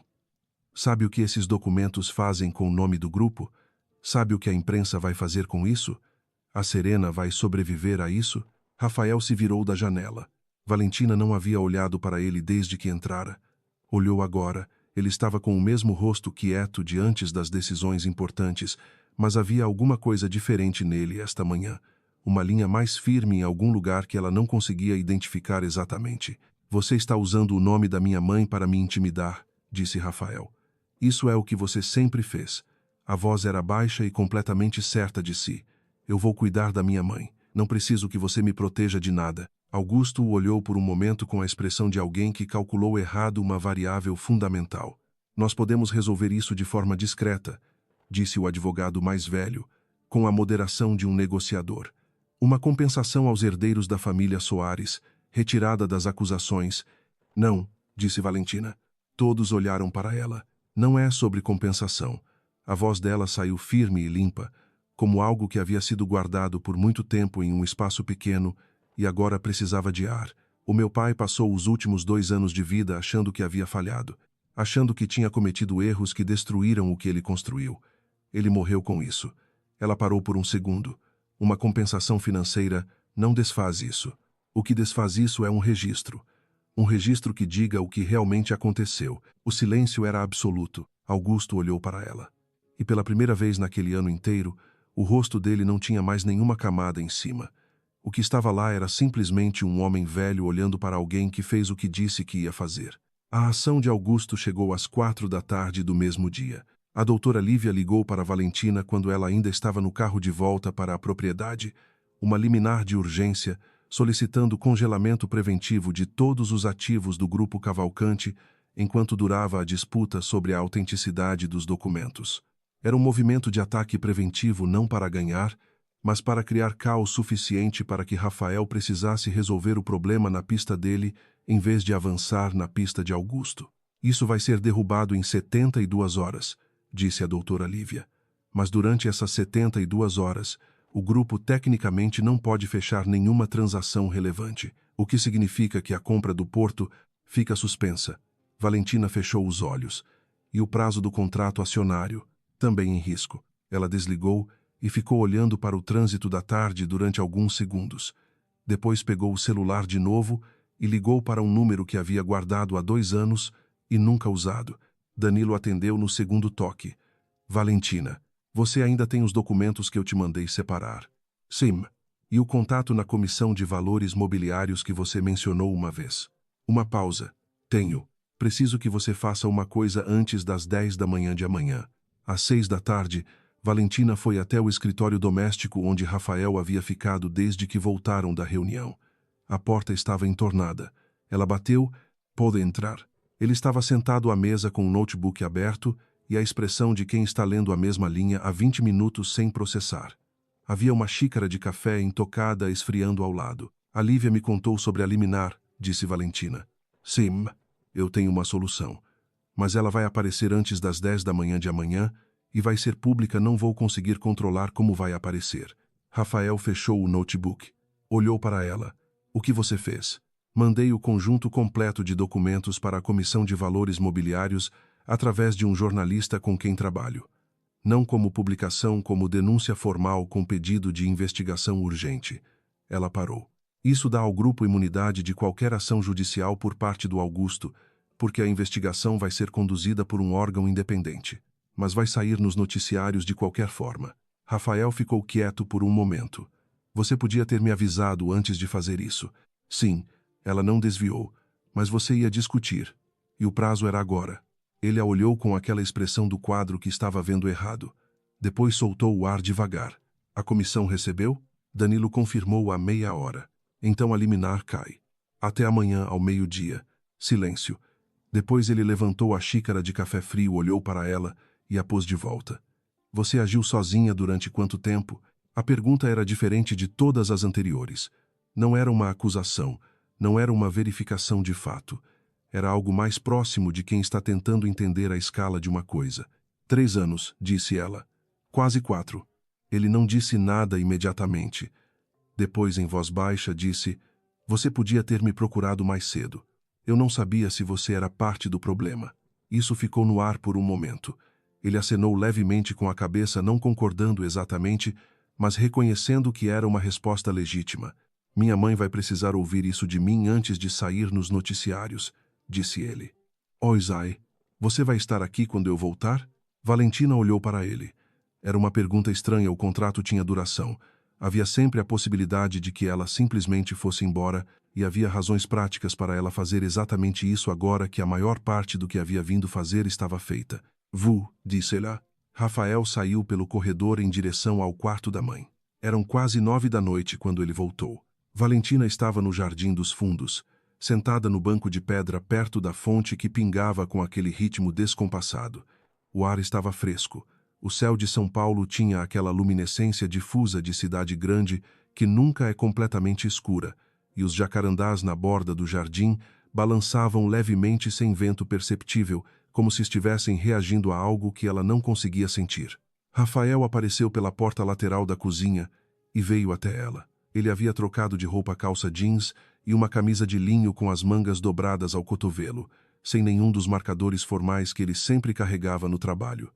Sabe o que esses documentos fazem com o nome do grupo? Sabe o que a imprensa vai fazer com isso? A Serena vai sobreviver a isso? Rafael se virou da janela. Valentina não havia olhado para ele desde que entrara. Olhou agora. Ele estava com o mesmo rosto quieto de antes das decisões importantes, mas havia alguma coisa diferente nele esta manhã. Uma linha mais firme em algum lugar que ela não conseguia identificar exatamente. Você está usando o nome da minha mãe para me intimidar, disse Rafael. Isso é o que você sempre fez. A voz era baixa e completamente certa de si. Eu vou cuidar da minha mãe. Não preciso que você me proteja de nada. Augusto o olhou por um momento com a expressão de alguém que calculou errado uma variável fundamental. Nós podemos resolver isso de forma discreta, disse o advogado mais velho, com a moderação de um negociador. Uma compensação aos herdeiros da família Soares, retirada das acusações. Não, disse Valentina. Todos olharam para ela. Não é sobre compensação. A voz dela saiu firme e limpa, como algo que havia sido guardado por muito tempo em um espaço pequeno e agora precisava de ar. O meu pai passou os últimos 2 anos de vida achando que havia falhado, achando que tinha cometido erros que destruíram o que ele construiu. Ele morreu com isso. Ela parou por um segundo. Uma compensação financeira não desfaz isso. O que desfaz isso é um registro. Um registro que diga o que realmente aconteceu. O silêncio era absoluto. Augusto olhou para ela. E pela primeira vez naquele ano inteiro, o rosto dele não tinha mais nenhuma camada em cima. O que estava lá era simplesmente um homem velho olhando para alguém que fez o que disse que ia fazer. A ação de Augusto chegou às 4 da tarde do mesmo dia. A doutora Lívia ligou para Valentina quando ela ainda estava no carro de volta para a propriedade, uma liminar de urgência, solicitando congelamento preventivo de todos os ativos do Grupo Cavalcante enquanto durava a disputa sobre a autenticidade dos documentos. Era um movimento de ataque preventivo não para ganhar, mas para criar caos suficiente para que Rafael precisasse resolver o problema na pista dele em vez de avançar na pista de Augusto. Isso vai ser derrubado em 72 horas, disse a doutora Lívia. Mas durante essas 72 horas, o grupo tecnicamente não pode fechar nenhuma transação relevante, o que significa que a compra do porto fica suspensa. Valentina fechou os olhos. E o prazo do contrato acionário, também em risco. Ela desligou e ficou olhando para o trânsito da tarde durante alguns segundos. Depois pegou o celular de novo e ligou para um número que havia guardado há 2 anos e nunca usado. Danilo atendeu no segundo toque. Valentina, você ainda tem os documentos que eu te mandei separar? Sim. E o contato na comissão de valores mobiliários que você mencionou uma vez? Uma pausa. Tenho. Preciso que você faça uma coisa antes das 10 da manhã de amanhã. Às 6 da tarde, Valentina foi até o escritório doméstico onde Rafael havia ficado desde que voltaram da reunião. A porta estava entornada. Ela bateu. Pode entrar. Ele estava sentado à mesa com um notebook aberto e a expressão de quem está lendo a mesma linha há 20 minutos sem processar. Havia uma xícara de café intocada esfriando ao lado. A Lívia me contou sobre a liminar, disse Valentina. Sim, eu tenho uma solução. Mas ela vai aparecer antes das 10 da manhã de amanhã e vai ser pública, não vou conseguir controlar como vai aparecer. Rafael fechou o notebook. Olhou para ela. O que você fez? Mandei o conjunto completo de documentos para a Comissão de Valores Mobiliários através de um jornalista com quem trabalho. Não como publicação, como denúncia formal com pedido de investigação urgente. Ela parou. Isso dá ao grupo imunidade de qualquer ação judicial por parte do Augusto, porque a investigação vai ser conduzida por um órgão independente. Mas vai sair nos noticiários de qualquer forma. Rafael ficou quieto por um momento. Você podia ter me avisado antes de fazer isso. Sim, ela não desviou, mas você ia discutir. E o prazo era agora. Ele a olhou com aquela expressão do quadro que estava vendo errado. Depois soltou o ar devagar. A comissão recebeu? Danilo confirmou à meia hora. Então a liminar cai. Até amanhã ao meio-dia. Silêncio. Depois ele levantou a xícara de café frio, olhou para ela e a pôs de volta. Você agiu sozinha durante quanto tempo? A pergunta era diferente de todas as anteriores. Não era uma acusação, não era uma verificação de fato. Era algo mais próximo de quem está tentando entender a escala de uma coisa. 3 anos, disse ela. Quase 4. Ele não disse nada imediatamente. Depois, em voz baixa, disse: Você podia ter me procurado mais cedo. Eu não sabia se você era parte do problema. Isso ficou no ar por um momento. Ele acenou levemente com a cabeça, não concordando exatamente, mas reconhecendo que era uma resposta legítima. Minha mãe vai precisar ouvir isso de mim antes de sair nos noticiários, disse ele. Zai, você vai estar aqui quando eu voltar? Valentina olhou para ele. Era uma pergunta estranha, o contrato tinha duração. Havia sempre a possibilidade de que ela simplesmente fosse embora, e havia razões práticas para ela fazer exatamente isso agora que a maior parte do que havia vindo fazer estava feita. Disse ela. Rafael saiu pelo corredor em direção ao quarto da mãe. Eram quase 9 da noite quando ele voltou. Valentina estava no jardim dos fundos, sentada no banco de pedra perto da fonte que pingava com aquele ritmo descompassado. O ar estava fresco. O céu de São Paulo tinha aquela luminescência difusa de cidade grande que nunca é completamente escura, e os jacarandás na borda do jardim balançavam levemente sem vento perceptível, como se estivessem reagindo a algo que ela não conseguia sentir. Rafael apareceu pela porta lateral da cozinha e veio até ela. Ele havia trocado de roupa calça jeans e uma camisa de linho com as mangas dobradas ao cotovelo, sem nenhum dos marcadores formais que ele sempre carregava no trabalho.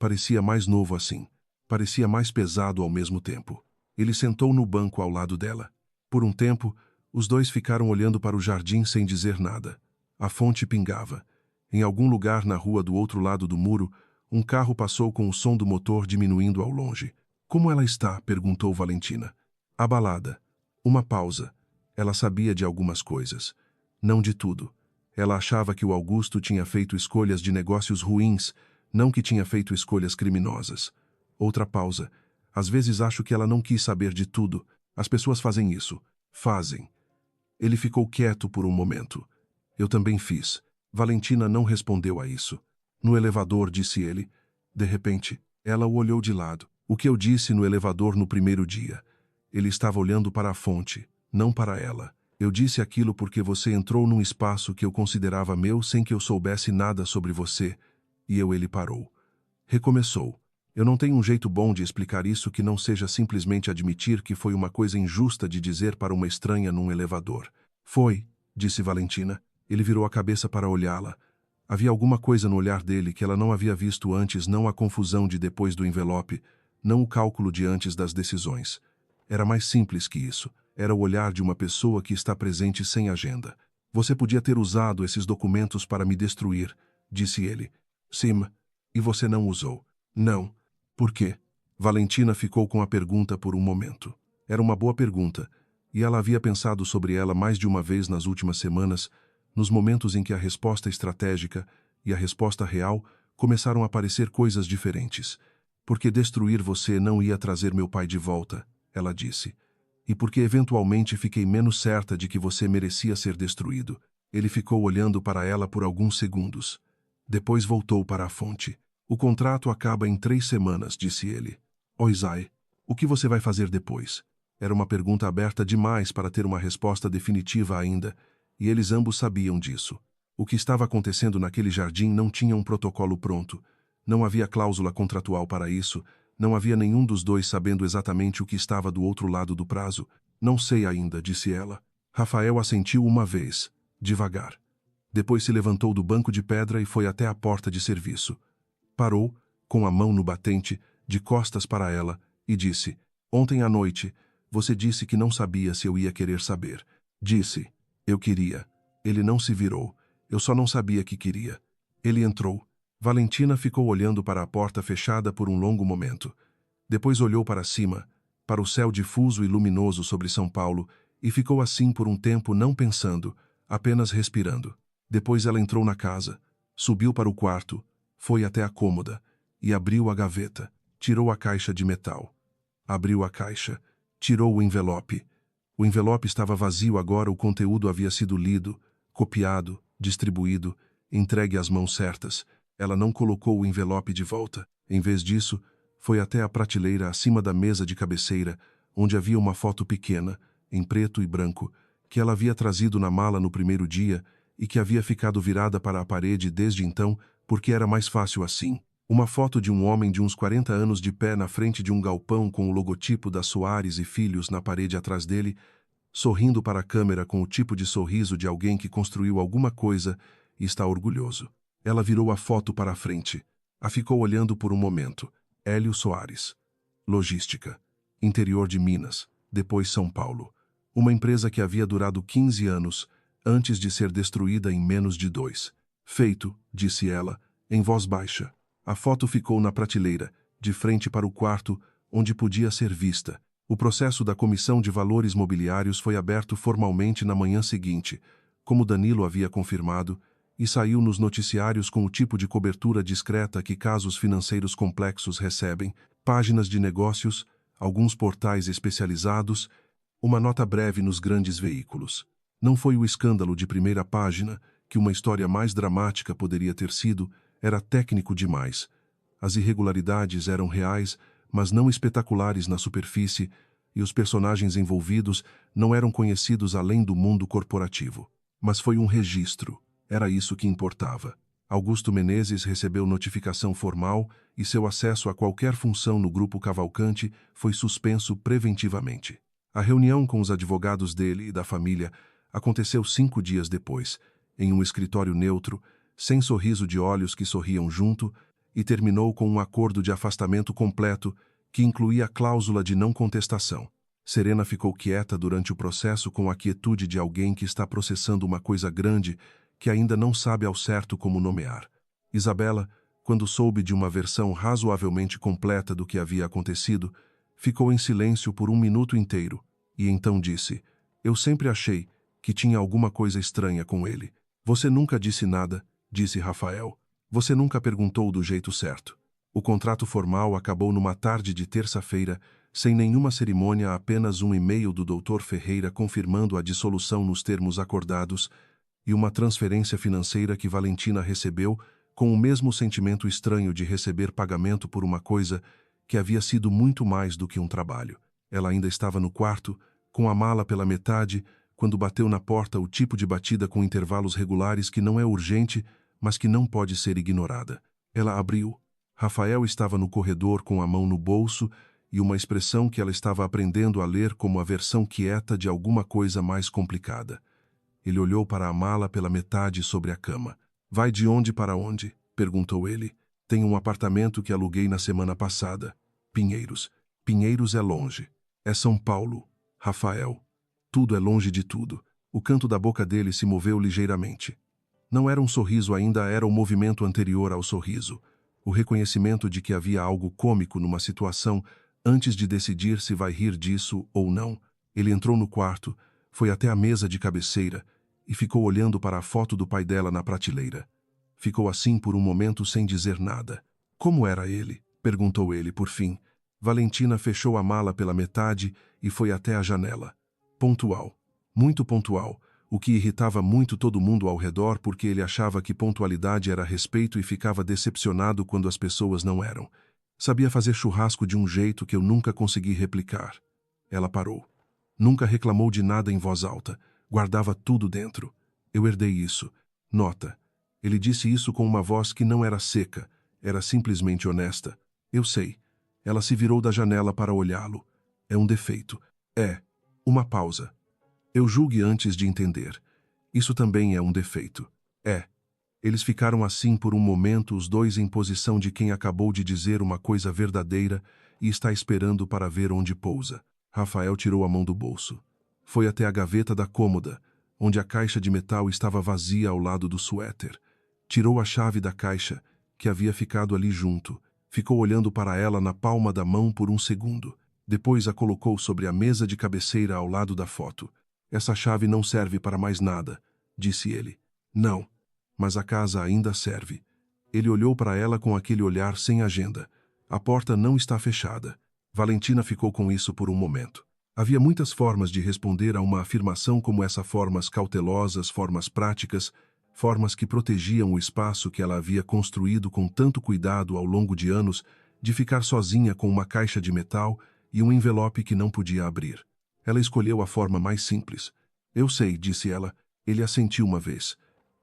Parecia mais novo assim. Parecia mais pesado ao mesmo tempo. Ele sentou no banco ao lado dela. Por um tempo, os dois ficaram olhando para o jardim sem dizer nada. A fonte pingava. Em algum lugar na rua do outro lado do muro, um carro passou com o som do motor diminuindo ao longe. Como ela está? Perguntou Valentina. Abalada. Uma pausa. Ela sabia de algumas coisas. Não de tudo. Ela achava que o Augusto tinha feito escolhas de negócios ruins, não que tinha feito escolhas criminosas. Outra pausa. Às vezes acho que ela não quis saber de tudo. As pessoas fazem isso. Fazem. Ele ficou quieto por um momento. Eu também fiz. Valentina não respondeu a isso. No elevador, disse ele. De repente, ela o olhou de lado. O que eu disse no elevador no primeiro dia. Ele estava olhando para a fonte, não para ela. Eu disse aquilo porque você entrou num espaço que eu considerava meu sem que eu soubesse nada sobre você. E ele parou. Recomeçou. Eu não tenho um jeito bom de explicar isso que não seja simplesmente admitir que foi uma coisa injusta de dizer para uma estranha num elevador. Foi, disse Valentina. Ele virou a cabeça para olhá-la. Havia alguma coisa no olhar dele que ela não havia visto antes, não a confusão de depois do envelope, não o cálculo de antes das decisões. Era mais simples que isso. Era o olhar de uma pessoa que está presente sem agenda. Você podia ter usado esses documentos para me destruir, disse ele. Sim. E você não usou. Não. Por quê? Valentina ficou com a pergunta por um momento. Era uma boa pergunta, e ela havia pensado sobre ela mais de uma vez nas últimas semanas, Nos momentos em que a resposta estratégica e a resposta real começaram a aparecer coisas diferentes. Porque destruir você não ia trazer meu pai de volta, ela disse. E porque eventualmente fiquei menos certa de que você merecia ser destruído. Ele ficou olhando para ela por alguns segundos. Depois voltou para a fonte. O contrato acaba em 3 semanas, disse ele. Isai, o que você vai fazer depois? Era uma pergunta aberta demais para ter uma resposta definitiva ainda, e eles ambos sabiam disso. O que estava acontecendo naquele jardim não tinha um protocolo pronto. Não havia cláusula contratual para isso, não havia nenhum dos dois sabendo exatamente o que estava do outro lado do prazo. Não sei ainda, disse ela. Rafael assentiu uma vez, devagar. Depois se levantou do banco de pedra e foi até a porta de serviço. Parou, com a mão no batente, de costas para ela, e disse: Ontem à noite, você disse que não sabia se eu ia querer saber. Disse: Eu queria. Ele não se virou. Eu só não sabia que queria. Ele entrou. Valentina ficou olhando para a porta fechada por um longo momento. Depois olhou para cima, para o céu difuso e luminoso sobre São Paulo, e ficou assim por um tempo não pensando, apenas respirando. Depois ela entrou na casa, subiu para o quarto, foi até a cômoda e abriu a gaveta, tirou a caixa de metal. Abriu a caixa, tirou o envelope. O envelope estava vazio agora, o conteúdo havia sido lido, copiado, distribuído, entregue às mãos certas. Ela não colocou o envelope de volta. Em vez disso, foi até a prateleira acima da mesa de cabeceira, onde havia uma foto pequena, em preto e branco, que ela havia trazido na mala no primeiro dia e que havia ficado virada para a parede desde então, porque era mais fácil assim. Uma foto de um homem de uns 40 anos de pé na frente de um galpão com o logotipo da Soares e Filhos na parede atrás dele, sorrindo para a câmera com o tipo de sorriso de alguém que construiu alguma coisa e está orgulhoso. Ela virou a foto para a frente. A ficou olhando por um momento. Hélio Soares. Logística. Interior de Minas. Depois São Paulo. Uma empresa que havia durado 15 anos, antes de ser destruída em menos de 2. Feito, disse ela, em voz baixa. A foto ficou na prateleira, de frente para o quarto, onde podia ser vista. O processo da Comissão de Valores Mobiliários foi aberto formalmente na manhã seguinte, como Danilo havia confirmado, e saiu nos noticiários com o tipo de cobertura discreta que casos financeiros complexos recebem, páginas de negócios, alguns portais especializados, uma nota breve nos grandes veículos. Não foi o escândalo de primeira página, que uma história mais dramática poderia ter sido, era técnico demais. As irregularidades eram reais, mas não espetaculares na superfície, e os personagens envolvidos não eram conhecidos além do mundo corporativo. Mas foi um registro. Era isso que importava. Augusto Menezes recebeu notificação formal e seu acesso a qualquer função no Grupo Cavalcante foi suspenso preventivamente. A reunião com os advogados dele e da família aconteceu 5 dias depois, em um escritório neutro, sem sorriso de olhos que sorriam junto, e terminou com um acordo de afastamento completo que incluía a cláusula de não contestação. Serena ficou quieta durante o processo com a quietude de alguém que está processando uma coisa grande que ainda não sabe ao certo como nomear. Isabela, quando soube de uma versão razoavelmente completa do que havia acontecido, ficou em silêncio por 1 minuto inteiro, e então disse: Eu sempre achei que tinha alguma coisa estranha com ele. Você nunca disse nada, disse Rafael. Você nunca perguntou do jeito certo. O contrato formal acabou numa tarde de terça-feira, sem nenhuma cerimônia, apenas um e-mail do Dr. Ferreira confirmando a dissolução nos termos acordados e uma transferência financeira que Valentina recebeu com o mesmo sentimento estranho de receber pagamento por uma coisa que havia sido muito mais do que um trabalho. Ela ainda estava no quarto, com a mala pela metade, quando bateu na porta o tipo de batida com intervalos regulares que não é urgente, mas que não pode ser ignorada. Ela abriu. Rafael estava no corredor com a mão no bolso e uma expressão que ela estava aprendendo a ler como a versão quieta de alguma coisa mais complicada. Ele olhou para a mala pela metade sobre a cama. Vai de onde para onde? Perguntou ele. Tenho um apartamento que aluguei na semana passada. Pinheiros. Pinheiros é longe. É São Paulo. Rafael. Tudo é longe de tudo. O canto da boca dele se moveu ligeiramente. Não era um sorriso ainda, era o movimento anterior ao sorriso. O reconhecimento de que havia algo cômico numa situação antes de decidir se vai rir disso ou não. Ele entrou no quarto, foi até a mesa de cabeceira e ficou olhando para a foto do pai dela na prateleira. Ficou assim por um momento sem dizer nada. Como era ele? Perguntou ele, por fim. Valentina fechou a mala pela metade e foi até a janela. Pontual. Muito pontual, o que irritava muito todo mundo ao redor porque ele achava que pontualidade era respeito e ficava decepcionado quando as pessoas não eram. Sabia fazer churrasco de um jeito que eu nunca consegui replicar. Ela parou. Nunca reclamou de nada em voz alta. Guardava tudo dentro. Eu herdei isso. Nota. Ele disse isso com uma voz que não era seca, era simplesmente honesta. Eu sei. Ela se virou da janela para olhá-lo. É um defeito. É. Uma pausa. Eu julgue antes de entender. Isso também é um defeito. É. Eles ficaram assim por um momento, os dois em posição de quem acabou de dizer uma coisa verdadeira e está esperando para ver onde pousa. Rafael tirou a mão do bolso. Foi até a gaveta da cômoda, onde a caixa de metal estava vazia ao lado do suéter. Tirou a chave da caixa, que havia ficado ali junto. Ficou olhando para ela na palma da mão por um segundo. Depois a colocou sobre a mesa de cabeceira ao lado da foto. Essa chave não serve para mais nada, disse ele. Não, mas a casa ainda serve. Ele olhou para ela com aquele olhar sem agenda. A porta não está fechada. Valentina ficou com isso por um momento. Havia muitas formas de responder a uma afirmação como essa, formas cautelosas, formas práticas, formas que protegiam o espaço que ela havia construído com tanto cuidado ao longo de anos, de ficar sozinha com uma caixa de metal e um envelope que não podia abrir. Ela escolheu a forma mais simples. Eu sei, disse ela. Ele assentiu uma vez.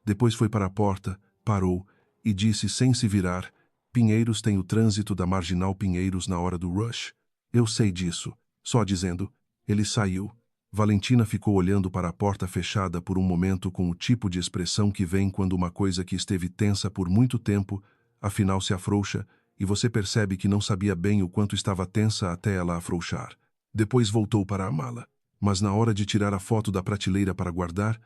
Depois foi para a porta, parou e disse sem se virar: Pinheiros tem o trânsito da Marginal Pinheiros na hora do rush. Eu sei disso. Só dizendo. Ele saiu. Valentina ficou olhando para a porta fechada por um momento com o tipo de expressão que vem quando uma coisa que esteve tensa por muito tempo, afinal se afrouxa, e você percebe que não sabia bem o quanto estava tensa até ela afrouxar. Depois voltou para a mala. Mas na hora de tirar a foto da prateleira para guardar,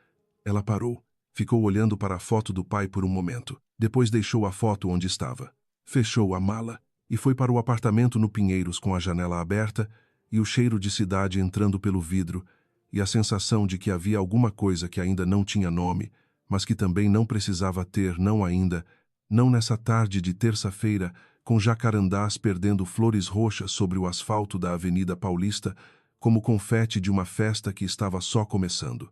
ela parou. Ficou olhando para a foto do pai por um momento. Depois deixou a foto onde estava. Fechou a mala e foi para o apartamento no Pinheiros com a janela aberta e o cheiro de cidade entrando pelo vidro e a sensação de que havia alguma coisa que ainda não tinha nome, mas que também não precisava ter, não ainda, não nessa tarde de terça-feira, com jacarandás perdendo flores roxas sobre o asfalto da Avenida Paulista, como confete de uma festa que estava só começando.